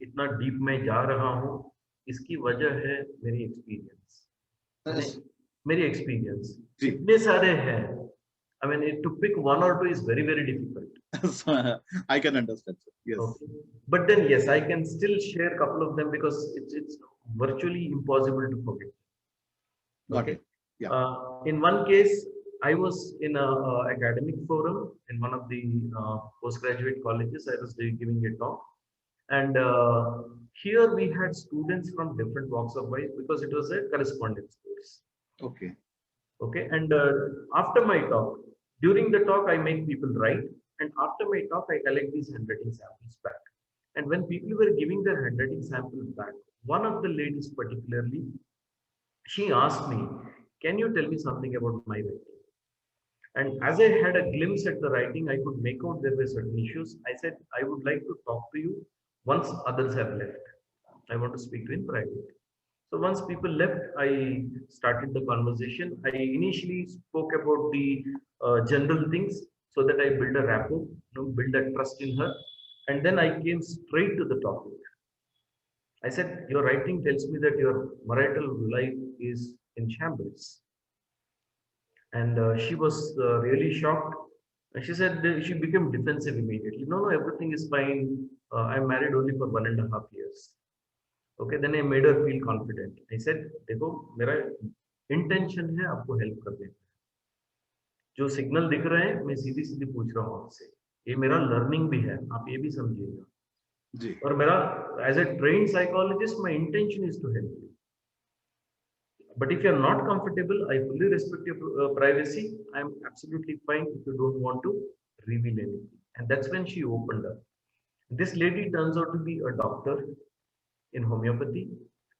Speaker 2: इतना डीप में जा रहा हूँ, इसकी वजह है मेरी एक्सपीरियंस. मेरी एक्सपीरियंस इतने सारे हैं. I mean, to pick one or two is very, very difficult.
Speaker 1: I can understand. Yes.
Speaker 2: Okay. But then, yes, I can still share a couple of them because it's virtually impossible to forget. Okay.
Speaker 1: Yeah.
Speaker 2: In one case, I was in a academic forum in one of the postgraduate colleges. I was giving a talk, and here we had students from different walks of life because it was a correspondence course.
Speaker 1: Okay.
Speaker 2: Okay. And after my talk, during the talk, I make people write, and after my talk, I collect these handwriting samples back. And when people were giving their handwriting samples back, one of the ladies particularly, she asked me, "Can you tell me something about my writing?" And as I had a glimpse at the writing, I could make out there were certain issues. I said, "I would like to talk to you once others have left. I want to speak to you in private." So once people left, I started the conversation. I initially spoke about the general things so that I build a rapport, build a trust in her. And then I came straight to the topic. I said, "Your writing tells me that your marital life is in shambles." And she was really shocked. And she said, she became defensive immediately. No, everything is fine. I'm married only for 1.5 years. Okay, then I made her feel confident. I said, देखो, मेरा intention है आपको help कर देना. जो signal दिख रहे हैं, मैं सीधी सीधी पूछ रहा हूँ आपसे. ये मेरा learning भी है, आप ये भी समझिएगा.
Speaker 1: जी.
Speaker 2: और मेरा as a trained psychologist, my intention is to help you. But if you're not comfortable, I fully respect your privacy. I'm absolutely fine if you don't want to reveal anything. And that's when she opened up. This lady turns out to be a doctor in homeopathy,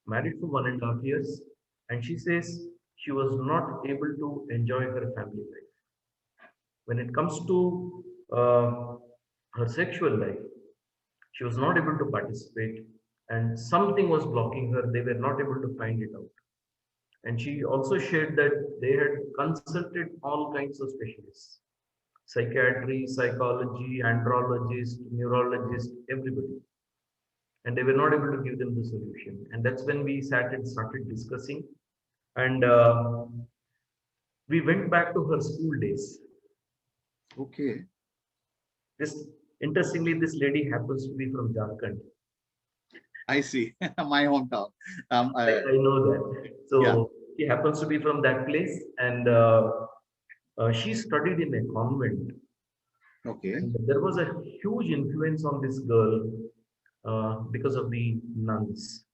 Speaker 2: married for 1.5 years, and she says she was not able to enjoy her family life. When it comes to her sexual life, she was not able to participate, and something was blocking her. They were not able to find it out. And she also shared that they had consulted all kinds of specialists: psychiatry, psychology, andrologist, neurologist, everybody. And they were not able to give them the solution. And that's when we sat and started discussing. And we went back to her school days.
Speaker 1: Okay.
Speaker 2: This, interestingly, this lady happens to be from Jharkhand.
Speaker 1: I see. My hometown.
Speaker 2: I know that.
Speaker 1: Yeah.
Speaker 2: So she happens to be from that place, and she studied in a convent.
Speaker 1: Okay.
Speaker 2: And there was a huge influence on this girl because of the nuns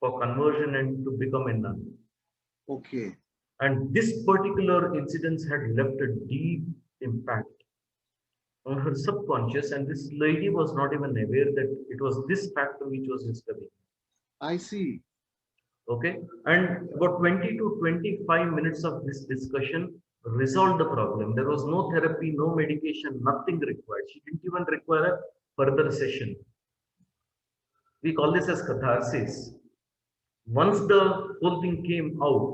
Speaker 2: for conversion and to become a nun.
Speaker 1: Okay.
Speaker 2: And this particular incident had left a deep impact on her subconscious, and this lady was not even aware that it was this factor which was disturbing.
Speaker 1: I see.
Speaker 2: Okay, and about 20 to 25 minutes of this discussion resolved the problem. There was no therapy, no medication, nothing required. She didn't even require a further session. We call this as catharsis. Once the whole thing came out,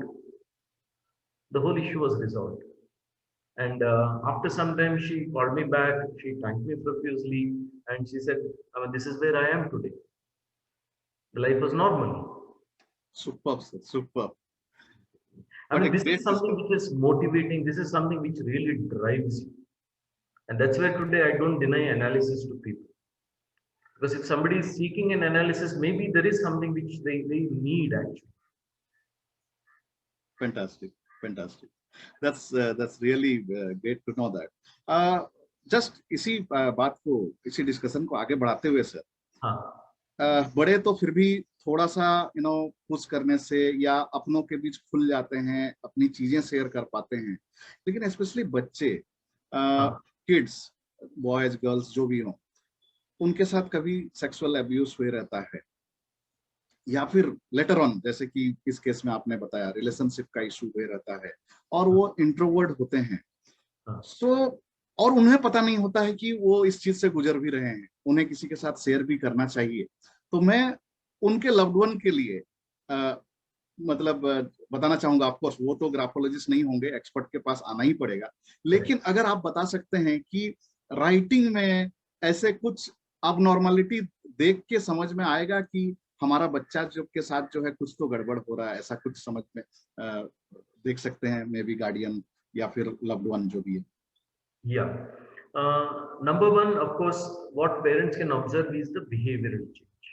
Speaker 2: the whole issue was resolved. And after some time, she called me back. She thanked me profusely, and she said, "I mean, this is where I am today. The life was normal."
Speaker 1: Superb, sir. Superb.
Speaker 2: I
Speaker 1: What a
Speaker 2: mean, this is
Speaker 1: great
Speaker 2: something
Speaker 1: discussion.
Speaker 2: which is motivating. This is something which really drives you. And that's where today I don't deny analysis to people. Because if somebody is seeking an analysis, maybe there is something which they need actually.
Speaker 1: Fantastic. Fantastic. That's really great to know that. Just इसी बात को, इसी discussion को आगे बढ़ाते हुए sir,
Speaker 2: हाँ,
Speaker 1: बड़े तो फिर भी थोड़ा सा पुश करने से या अपनों के बीच खुल जाते हैं, अपनी चीजें शेयर कर पाते हैं, लेकिन स्पेशली बच्चे,
Speaker 2: हाँ,
Speaker 1: किड्स, बॉयज गर्ल्स जो भी हो, उनके साथ कभी सेक्सुअल अब्यूज हुए रहता है, या फिर लेटर ऑन, जैसे कि इस केस में आपने बताया रिलेशनशिप का इशू हुए रहता है, और वो इंट्रोवर्ट होते हैं,
Speaker 2: हाँ,
Speaker 1: सो और उन्हें पता नहीं होता है कि वो इस चीज से गुजर भी रहे हैं, उन्हें किसी के साथ शेयर भी करना चाहिए। तो मैं उनके लव्ड वन के लिए मतलब बताना चाहूंगा, आपको वो तो ग्राफोलॉजिस्ट नहीं होंगे, एक्सपर्ट के पास आना ही पड़ेगा, लेकिन अगर आप बता सकते हैं कि राइटिंग में ऐसे कुछ अब नॉर्मलिटी देख के समझ में आएगा कि हमारा बच्चा जो के साथ जो है कुछ तो गड़बड़ हो रहा है, ऐसा कुछ समझ में देख सकते हैं, मे बी गार्डियन या फिर लव्ड वन जो भी है।
Speaker 2: yeah. Number one, of course, what parents can observe is the behavioral change.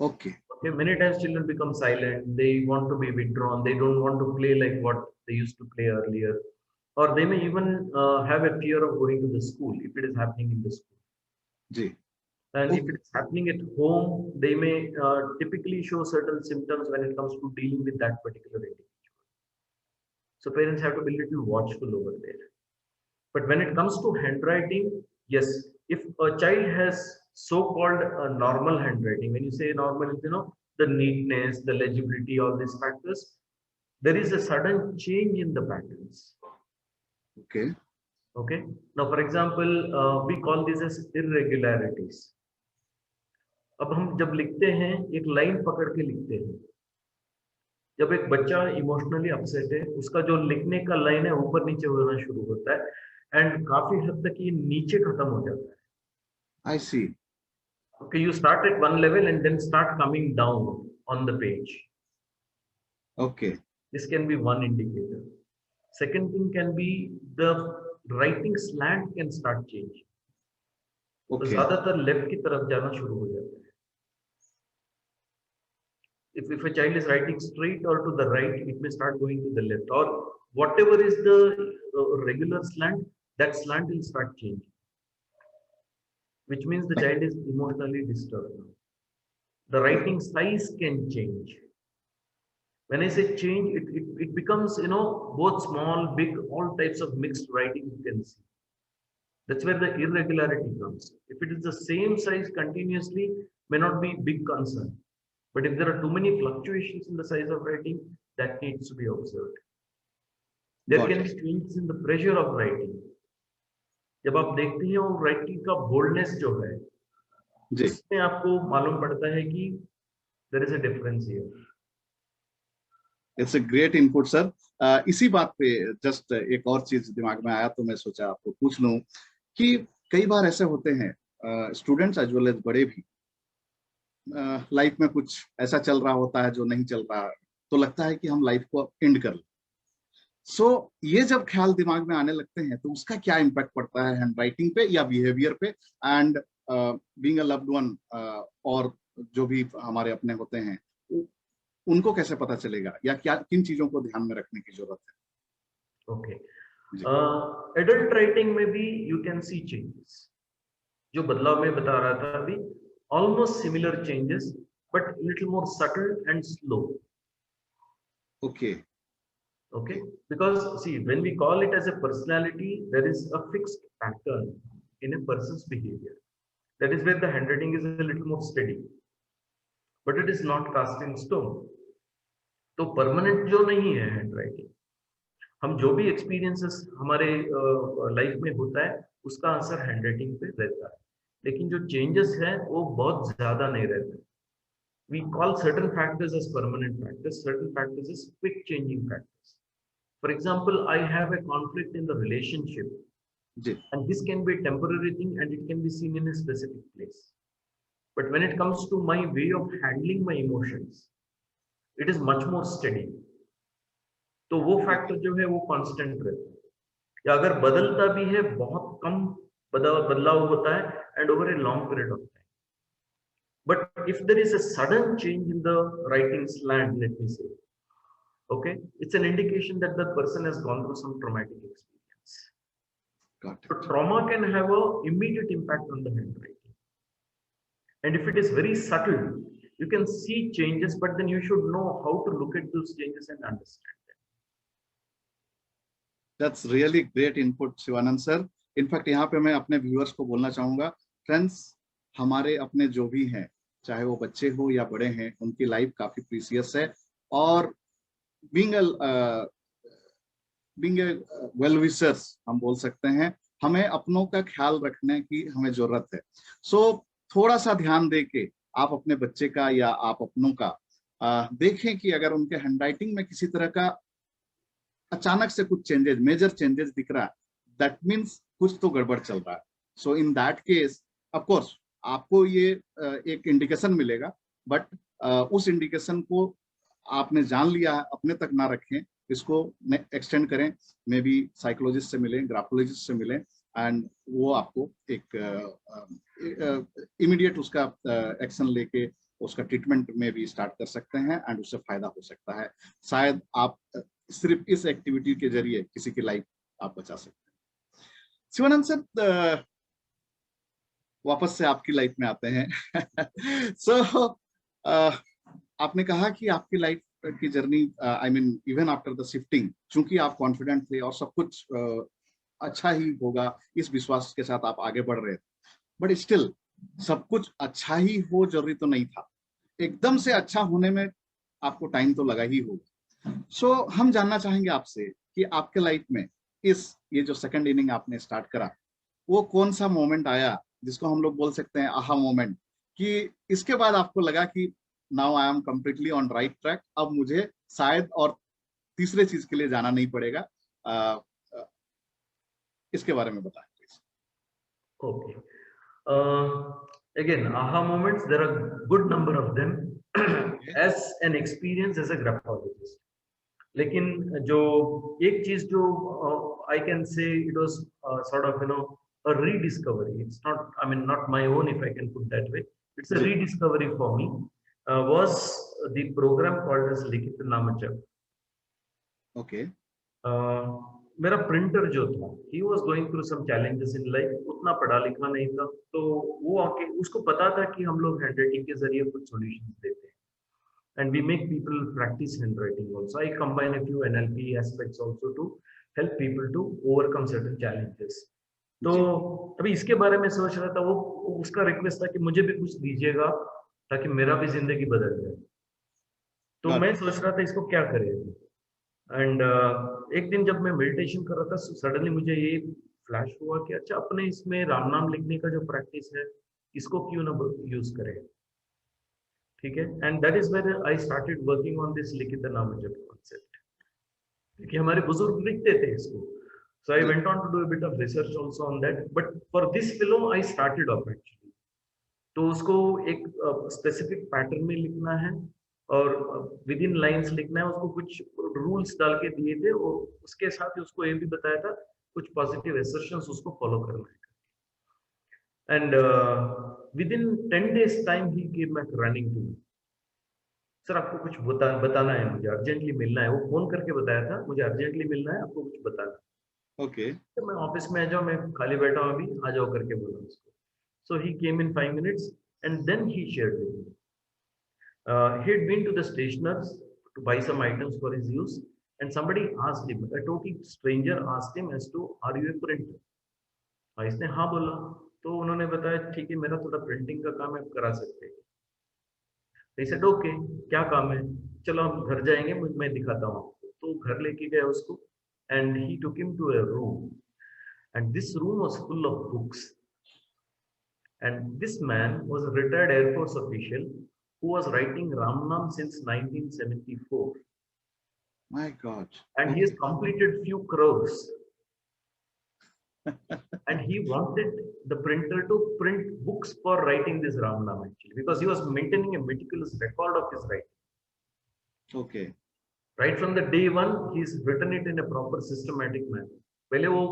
Speaker 1: Okay.
Speaker 2: Okay, many times children become silent. They want to be withdrawn. They don't want to play like what they used to play earlier, or they may even have a fear of going to the school if it is happening in the school.
Speaker 1: Ji.
Speaker 2: And
Speaker 1: Okay.
Speaker 2: if it is happening at home, they may typically show certain symptoms when it comes to dealing with that particular individual. So parents have to be a little watchful over there. But when it comes to handwriting, yes, if a child has so-called normal handwriting, when you say normal, the neatness, the legibility, all these factors, there is a sudden change in the patterns.
Speaker 1: Okay.
Speaker 2: Okay. Now, for example, we call this as irregularities. अब हम जब लिखते हैं, एक line पकड़ के लिखते हैं। जब एक बच्चा इमोशनली अपसेट है, उसका जो लिखने का लाइन है ऊपर नीचे होना शुरू होता है, एंड काफी हद तक ये नीचे खत्म हो जाता है।
Speaker 1: I see.
Speaker 2: Okay, you start at one level and then start coming down on the page.
Speaker 1: Okay.
Speaker 2: This can be one indicator. Second thing can be the writing slant can start changing. तो
Speaker 1: Okay.
Speaker 2: ज्यादातर left की तरफ जाना शुरू हो जाता है। If a child is writing straight or to the right, it may start going to the left, or whatever is the regular slant, that slant will start changing. which means the child is emotionally disturbed. The writing size can change. When I say change, it becomes, both small, big, all types of mixed writing you can see. That's where the irregularity comes. If it is the same size continuously, may not be big concern. But if there are too many fluctuations in the size of writing, that needs to be observed. There can be changes in the pressure of writing. जब आप देखते हैं वो writing का boldness जो है, इसमें आपको मालूम पड़ता है कि there is a difference here.
Speaker 1: It's a great input, sir. इसी बात पे जस्ट एक और चीज दिमाग में आया तो मैं सोचा आपको पूछ लूं कि कई बार ऐसे होते हैं स्टूडेंट्स एज वेल एज बड़े भी लाइफ में कुछ ऐसा चल रहा होता है जो नहीं चल रहा, तो लगता है कि हम लाइफ को एंड कर लें। सो ये जब ख्याल दिमाग में आने लगते हैं तो उसका क्या इम्पैक्ट पड़ता है हैंड राइटिंग पे या बिहेवियर पे, and being a loved one और जो भी हमारे अपने होते हैं उनको कैसे पता चलेगा या क्या किन चीजों को ध्यान में रखने की जरूरत है?
Speaker 2: ओके, एडल्ट राइटिंग में भी यू कैन सी चेंजेस। जो बदलाव मैं बता रहा था अभी, almost similar changes but little more subtle and slow.
Speaker 1: Okay,
Speaker 2: because see, when we call it as a personality, there is a fixed pattern in a person's behavior. That is where the handwriting is a little more steady, but it is not cast in stone. तो permanent जो नहीं है hand writing, हम जो भी experiences हमारे life में होता है उसका असर हैंड राइटिंग पे रहता है, लेकिन जो चेंजेस है वो बहुत ज्यादा नहीं रहते। We call certain factors as permanent factors, certain factors as quick changing factors. For example, I have a conflict in the relationship, and this can be a temporary thing and it can be seen in a specific place. But when it comes to my way of handling my emotions, it is much more steady. तो वो factor जो है वो constant रहता है, या अगर बदलता भी है बहुत कम बदलाव होता है and over a long period of time. But if there is a sudden change in the writing slant, let me say, okay, it's an indication that the person has gone through some traumatic experience.
Speaker 1: Got it.
Speaker 2: So trauma can have an immediate impact on the handwriting. And if it is very subtle, you can see changes, but then you should know how to look at those changes and understand them.
Speaker 1: That's really great input, Shivanand sir. In fact, यहाँ पे मैं अपने viewers को बोलना चाहूँगा, friends, हमारे अपने जो भी हैं, चाहे वो बच्चे हो या बड़े हैं, उनकी लाइफ काफी प्रीसियस है, और बीइंग ए वेल विशर्स हम बोल सकते हैं, हमें अपनों का ख्याल रखने की हमें जरूरत है। सो थोड़ा सा ध्यान दे के आप अपने बच्चे का या आप अपनों का देखें कि अगर उनके हैंडराइटिंग में किसी तरह का अचानक से कुछ चेंजेस, मेजर चेंजेस दिख रहा है, दैट मीन्स कुछ तो गड़बड़ चल रहा है। So in that case of course आपको ये एक इंडिकेशन मिलेगा, बट उस इंडिकेशन को आपने जान लिया है, अपने तक ना रखें, इसको एक्सटेंड करें, मे बी साइकोलॉजिस्ट से मिलें, ग्राफोलॉजिस्ट से मिलें, एंड वो आपको एक इमीडिएट उसका एक्शन लेके उसका ट्रीटमेंट में भी स्टार्ट कर सकते हैं एंड उससे फायदा हो सकता है। शायद आप सिर्फ इस एक्टिविटी के जरिए किसी की लाइफ आप बचा सकते हैं। शिवानंद सर, वापस से आपकी लाइफ में आते हैं। सो आपने कहा कि आपकी लाइफ की journey, I mean even after the shifting, चूंकि आप कॉन्फिडेंट थे और सब कुछ अच्छा ही होगा इस विश्वास के साथ आप आगे बढ़ रहे थे, बट स्टिल सब कुछ अच्छा ही हो जरूरी तो नहीं था, एकदम से अच्छा होने में आपको टाइम तो लगा ही होगा। सो हम जानना चाहेंगे आपसे कि आपके लाइफ में ये जो सेकंड इनिंग आपने स्टार्ट करा, वो कौन सा मोमेंट आया जिसको हम लोग बोल सकते हैं आहा मोमेंट, कि इसके बाद आपको लगा कि now I am completely on right track, अब मुझे शायद और तीसरे चीज के लिए जाना नहीं पड़ेगा। इसके बारे में बताएं please.
Speaker 2: Okay, again aha moments, there are good number of them as an experience as a graphologist. लेकिन जो एक चीज जो I can say it was sort of a rediscovery. It's not, I mean, not my own, if I can put that way. It's a rediscovery for me. Was the program called as Likhit Namachak.
Speaker 1: Okay.
Speaker 2: मेरा printer जो था, he was going through some challenges in life, उतना पढ़ा लिखा नहीं था, तो वो आके उसको पता था कि हम लोग हैंडराइटिंग के जरिए कुछ सॉल्यूशंस देते हैं, and we make people practice handwriting also. I combine a few NLP aspects also to help people to overcome certain challenges. तो अभी इसके बारे में सोच रहा था, वो उसका रिक्वेस्ट था कि मुझे भी कुछ दीजिएगा ताकि मेरा भी जिंदगी बदल जाए। तो मैं सोच रहा था इसको क्या करें, एंड एक दिन जब मैं मेडिटेशन कर रहा था, सडनली मुझे ये फ्लैश हुआ कि अच्छा, अपने इसमें राम नाम लिखने का जो प्रैक्टिस है, इसको क्यों ना यूज करें, ठीक है। And that is where I started working on this लिखित नाम जप कॉन्सेप्ट, क्योंकि हमारे बुजुर्ग लिखते थे इसको। So I went on to do a bit of research also on that, but for this film I started off actually. तो उसको एक स्पेसिफिक पैटर्न में लिखना है और विद इन लाइन्स लिखना है, उसको कुछ रूल्स डाल के दिए थे और उसके साथ ही उसको ये भी बताया था कुछ पॉजिटिव असर्शंस उसको फॉलो करना है। And within 10 days time he came back running to me, sir आपको कुछ बताना है, मुझे अर्जेंटली मिलना है। वो फोन करके बताया था, मुझे अर्जेंटली मिलना है, आपको कुछ बताना। ओके, तो मैं ऑफिस में आ जाओ, मैं खाली बैठा हूँ अभी, आ जाओ करके बोला उसको। So he came in 5 minutes and then he shared with me, he had been to the stationers to buy some items for his use, and somebody asked him, a total stranger asked him as to, are you a printer? इसने हाँ बोला, तो उन्होंने बताया ठीक है, मेरा थोड़ा प्रिंटिंग का काम है, आप करा सकते हैं। He said, okay, क्या काम है, चलो हम घर जाएंगे, मैं दिखाता हूँ आपको। तो घर लेके गया उसको, and he took him to a room, and this room was full of books, and this man was a retired Air Force official who was writing Ramnam since 1974.
Speaker 1: My God.
Speaker 2: And he has completed few crores. And he wanted the printer to print books for writing this Ramnam actually, because he was maintaining a meticulous record of his writing.
Speaker 1: Okay.
Speaker 2: Right from the day one, he's written it in a proper systematic manner. पहले वो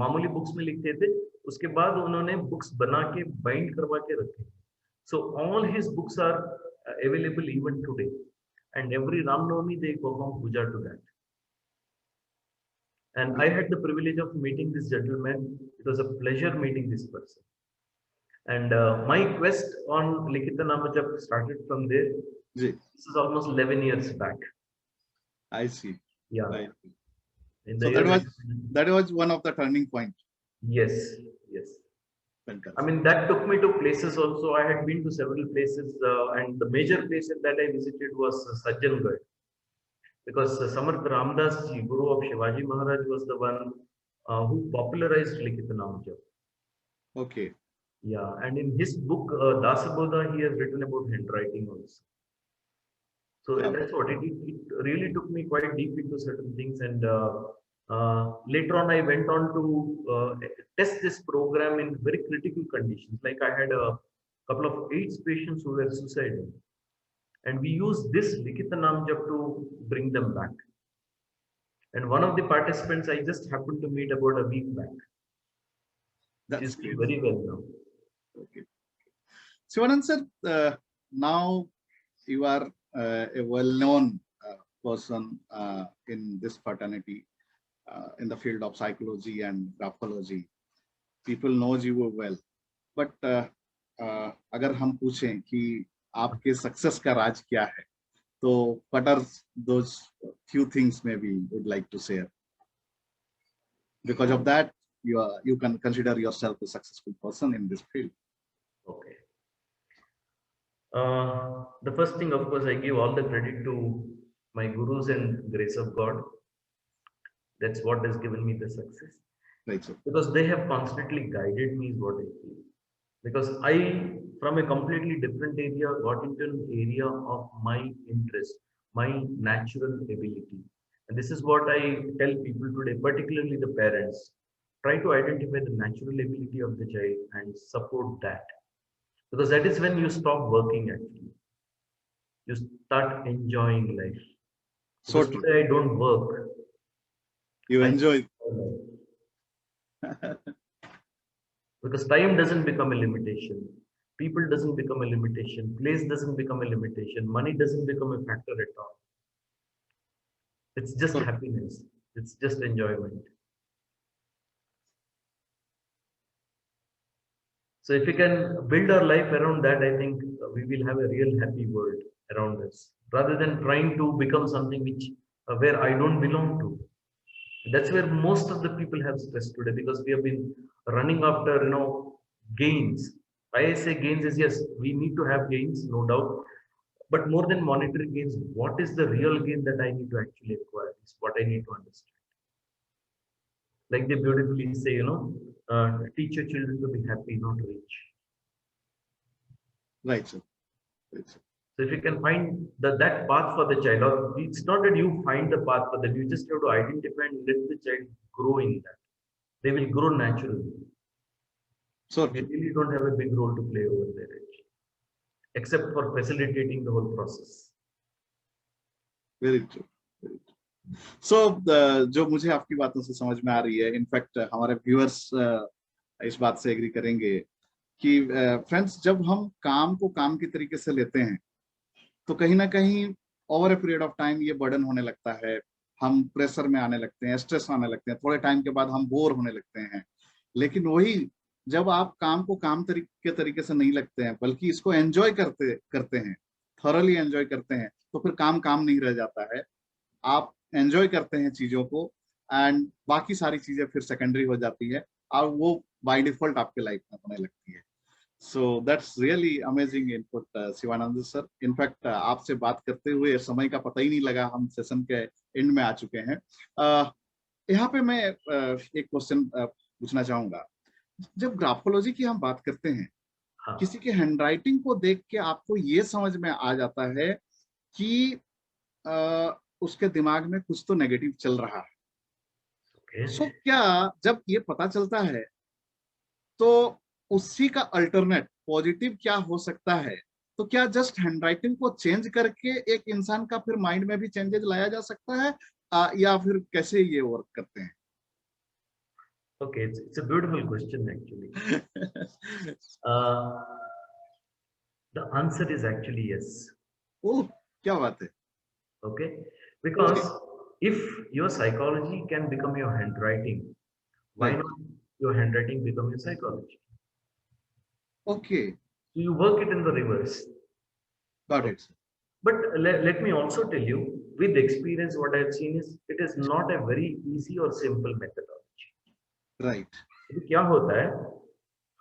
Speaker 2: मामूली books में लिखते थे, उसके बाद उन्होंने books बना के बाइंड करवा के रखे। So all his books are available even today, and every Ram Navami they perform puja to that. And I had the privilege of meeting this gentleman. It was a pleasure meeting this person. And my quest on Likhita Nama Jap started from there. This is almost 11 years back.
Speaker 1: I see.
Speaker 2: Yeah.
Speaker 1: I see. So that was one of the turning points.
Speaker 2: Yes, yes. Fantastic. I mean, that took me to places also. I had been to several places, and the major place that I visited was Sajjangarh, because Samarth Ramdas ji, Guru of Shivaji Maharaj, was the one who popularized Likhita Nama Jap. Okay. Yeah, and in his book Dasabodha, he has written about handwriting also. So that's what it really took me quite deep into certain things, and later on I went on to test this program in very critical conditions. Like I had a couple of AIDS patients who were suicidal, and we used this Likhita Nam Jap to bring them back. And one of the participants I just happened to meet about a week back. That's very well now. Okay.
Speaker 1: Sivanand sir, now you are a well-known person in this fraternity, in the field of psychology and graphology. People knows you well. But अगर हम पूछें कि आपके success का राज क्या है, तो what are those few things maybe you would like to share? Because of that, you can consider yourself a successful person in this field.
Speaker 2: Okay. The first thing, of course, I give all the credit to my gurus and grace of God. That's what has given me the success.
Speaker 1: Right, sir.
Speaker 2: Because they have constantly guided me is what I feel. Because I, from a completely different area, got into an area of my interest, my natural ability. And this is what I tell people today, particularly the parents. Try to identify the natural ability of the child and support that. Because that is when you stop working actually. You start enjoying life. So today I don't work.
Speaker 1: You enjoy.
Speaker 2: Because time doesn't become a limitation. People doesn't become a limitation. Place doesn't become a limitation. Money doesn't become a factor at all. It's just happiness. It's just enjoyment. So if we can build our life around that, I think we will have a real happy world around us, rather than trying to become something which where I don't belong to. That's where most of the people have stress today, because we have been running after, gains. Why I say gains is, yes, we need to have gains, no doubt, but more than monetary gains, what is the real gain that I need to actually acquire? Is what I need to understand. Like they beautifully say, teach your children to be happy, not rich.
Speaker 1: Right, sir. Right, sir.
Speaker 2: So if you can find that path for the child, or it's not that you find the path for them, you just have to identify and let the child grow in that. They will grow naturally.
Speaker 1: So
Speaker 2: They really don't have a big role to play over there, actually, except for facilitating the whole process.
Speaker 1: very true. Very true. So जो मुझे आपकी बातों से समझ में आ रही है, in fact हमारे व्यूअर्स इस बात से एग्री करेंगे कि फ्रेंड्स, जब हम काम को काम की तरीके से लेते हैं तो कहीं ना कहीं over a period of time ये बर्डन होने लगता है, हम प्रेशर में आने लगते हैं, स्ट्रेस आने लगते हैं, थोड़े टाइम के बाद हम बोर होने लगते हैं। लेकिन वही जब आप काम को काम तरीके से नहीं लगते हैं, बल्कि इसको एंजॉय करते हैं, थॉरली एंजॉय करते हैं, तो फिर काम काम नहीं रह जाता है। आप एंजॉय करते हैं चीजों को, एंड बाकी सारी चीजें फिर सेकेंडरी हो जाती है और वो बाय डिफॉल्ट आपके लाइफ में होने लगती है। So that's really amazing input Shivanand sir. In fact आपसे बात करते हुए समय का पता ही नहीं लगा, हम सेशन के एंड में आ चुके हैं। यहाँ पे मैं एक क्वेश्चन पूछना चाहूंगा। जब ग्राफोलॉजी की हम बात करते हैं,
Speaker 2: हाँ।
Speaker 1: किसी के हैंडराइटिंग को देख के आपको ये समझ में आ जाता है कि उसके दिमाग में कुछ तो नेगेटिव चल रहा है। सो क्या जब ये पता चलता है तो उसी का अल्टरनेट पॉजिटिव क्या हो सकता है? तो क्या जस्ट हैंडराइटिंग को चेंज करके एक इंसान का फिर माइंड में भी चेंजेस लाया जा सकता है, या फिर कैसे ये वर्क करते हैं?
Speaker 2: Okay, it's a beautiful question actually. The answer is actually yes.
Speaker 1: ओह, क्या बात है।
Speaker 2: Okay, because if your psychology can become your handwriting, why
Speaker 1: Right.
Speaker 2: not your handwriting become your psychology?
Speaker 1: Okay,
Speaker 2: So you work it in the reverse.
Speaker 1: got it.
Speaker 2: But let me also tell you, with experience, what I've seen is it is not a very easy or simple methodology.
Speaker 1: Right.
Speaker 2: क्या होता है,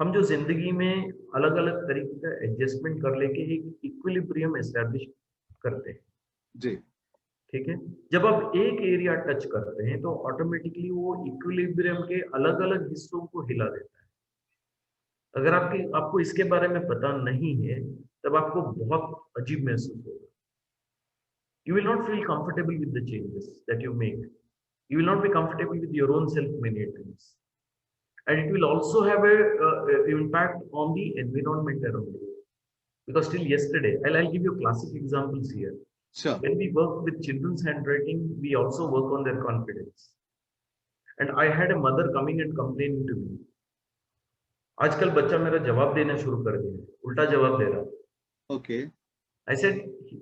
Speaker 2: हम जो जिंदगी में अलग अलग तरीके का एडजस्टमेंट कर लेके एक इक्विलिब्रियम एस्टैब्लिश करते हैं
Speaker 1: जी।
Speaker 2: ठीक है। जब आप एक एरिया टच करते हैं तो ऑटोमेटिकली वो इक्विलिब्रियम के अलग अलग हिस्सों को हिला देता है। अगर आपको इसके बारे में पता नहीं है तब आपको बहुत अजीब महसूस होगा। You will not feel comfortable with the changes that you make. You will not be comfortable with your own self many times. And it will also have a impact on the environment around you. Because till yesterday, I'll give you classic examples here.
Speaker 1: Sure.
Speaker 2: When we work with children's handwriting, we also work on their confidence. And I had a mother coming and complaining to me. आजकल बच्चा मेरा जवाब देना शुरू कर दिया, उल्टा जवाब दे रहा। Okay. I said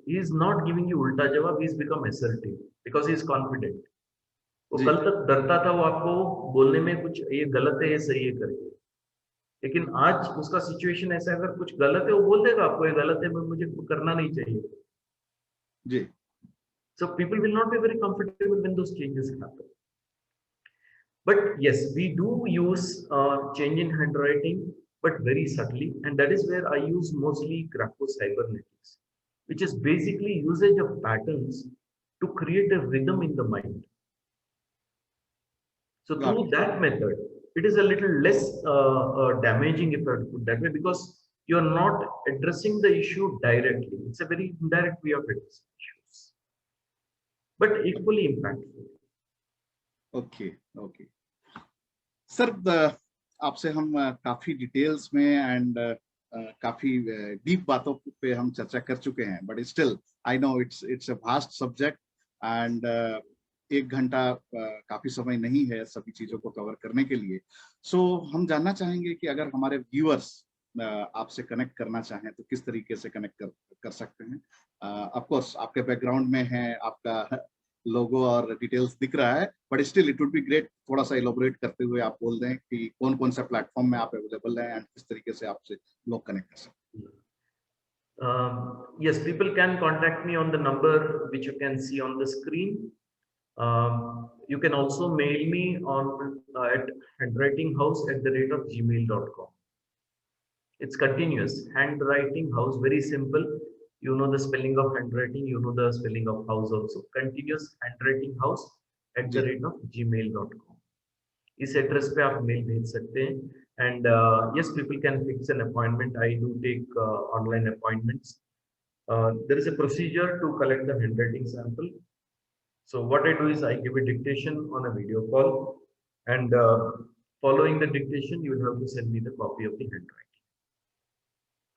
Speaker 2: he is not giving you उल्टा जवाब, he has become assertive because he is confident. वो कल तक डरता था वो आपको बोलने में कुछ ये गलत है ये सही है करके, लेकिन आज उसका सिचुएशन ऐसा है अगर कुछ गलत है वो बोल देगा आपको ये गलत है मुझे करना नहीं चाहिए जी। So people will not be very comfortable when those changes happen. But yes, we do use change in handwriting, but very subtly, and that is where I use mostly grapho-cybernetics, which is basically usage of patterns to create a rhythm in the mind. So through that method, it is a little less damaging, if I put that way, because you are not addressing the issue directly. It's a very indirect way of addressing issues, but equally impactful. Okay, okay.
Speaker 1: Sir, आपसे हम काफी details में and काफी deep बातों पे हम चर्चा कर चुके हैं, but still I know it's a vast subject and 1 घंटा काफी समय नहीं है सभी चीजों को कवर करने के लिए। सो हम जानना चाहेंगे कि अगर हमारे व्यूअर्स आपसे कनेक्ट करना चाहें तो किस तरीके से कनेक्ट कर सकते हैं? ऑफ कोर्स आपके बैकग्राउंड में है, आपका लोगो और डिटेल्स दिख रहा है, but still it would be great थोड़ा सा इलोबरेट करते हुए आप बोल दें कि कौन कौन सा प्लेटफॉर्म में आप अवेलेबल हैं एंड किस तरीके से आपसे लोग कनेक्ट कर सकते हैं।
Speaker 2: Yes, people can contact me on the number which you can see on the screen. You can also mail me on at handwritinghouse@gmail.com. It's continuous. Handwriting house, very simple. You know the spelling of handwriting, you know the spelling of house also. Continuous handwriting house@gmail.com. इस address पे आप mail भेज सकते हैं. And yes, people can fix an appointment. I do take online appointments. There is a procedure to collect the handwriting sample. So what I do is I give a dictation on a video call, and following the dictation, you will have to send me the copy of the handwriting.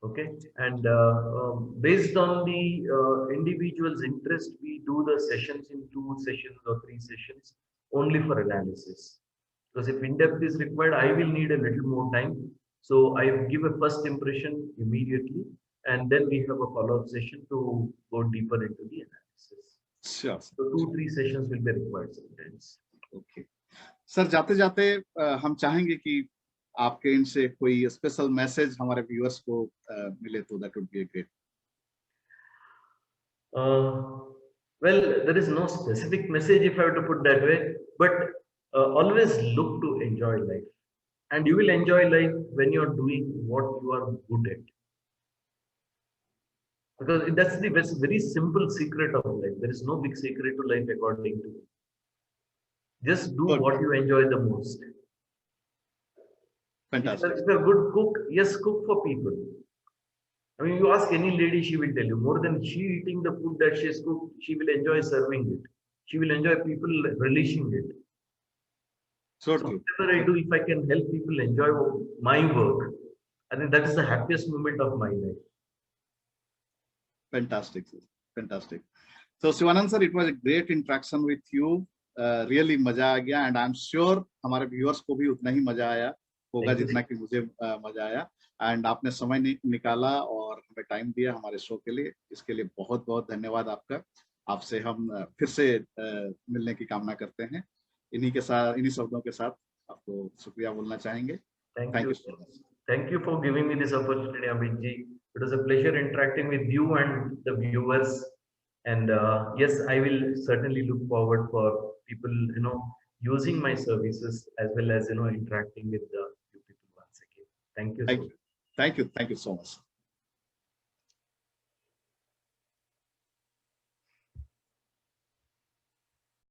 Speaker 2: Okay, and based on the individual's interest, we do the sessions in 2 sessions or 3 sessions only for analysis. Because if in-depth is required, I will need a little more time. So I give a first impression immediately, and then we have a follow-up session to go deeper into the analysis.
Speaker 1: Sure.
Speaker 2: So 2-3 sessions will be required sometimes.
Speaker 1: Okay. Sir जाते जाते हम चाहेंगे कि आपके इनसे कोई special message हमारे viewers को मिले तो that would be a great.
Speaker 2: Well, there is no specific message if I have to put that way, but always look to enjoy life, and you will enjoy life when you are doing what you are good at, because that's the very simple secret of life. There is no big secret to life according to me. Just do what you enjoy the most.
Speaker 1: Fantastic.
Speaker 2: If you're a good cook, yes, cook for people. I mean, you ask any lady, she will tell you more than she eating the food that she has cooked, she will enjoy serving it. She will enjoy people relishing it.
Speaker 1: So
Speaker 2: whatever I do, if I can help people enjoy my work, I think that is the happiest moment of my life.
Speaker 1: Fantastic, sir. Fantastic. So Sivanand sir, it was a great interaction with you. Really मजा आ गया, and I'm sure हमारे viewers को भी उतना ही मजा आया होगा जितना कि मुझे मजा आया. एंड आपने समय निकाला और हमें टाइम दिया हमारे शो के लिए, इसके लिए बहुत बहुत धन्यवाद आपका. आपसे हम फिर से मिलने की कामना करते हैं. इन्हीं शब्दों के साथ आपको शुक्रिया बोलना चाहेंगे.
Speaker 2: Thank you so much. Thank you for giving me this opportunity, Amit ji. It was a pleasure interacting with you and the viewers. And yes, I will certainly look forward for people, using my services as well as, interacting with the people once again. Thank you.
Speaker 1: Thank you so much.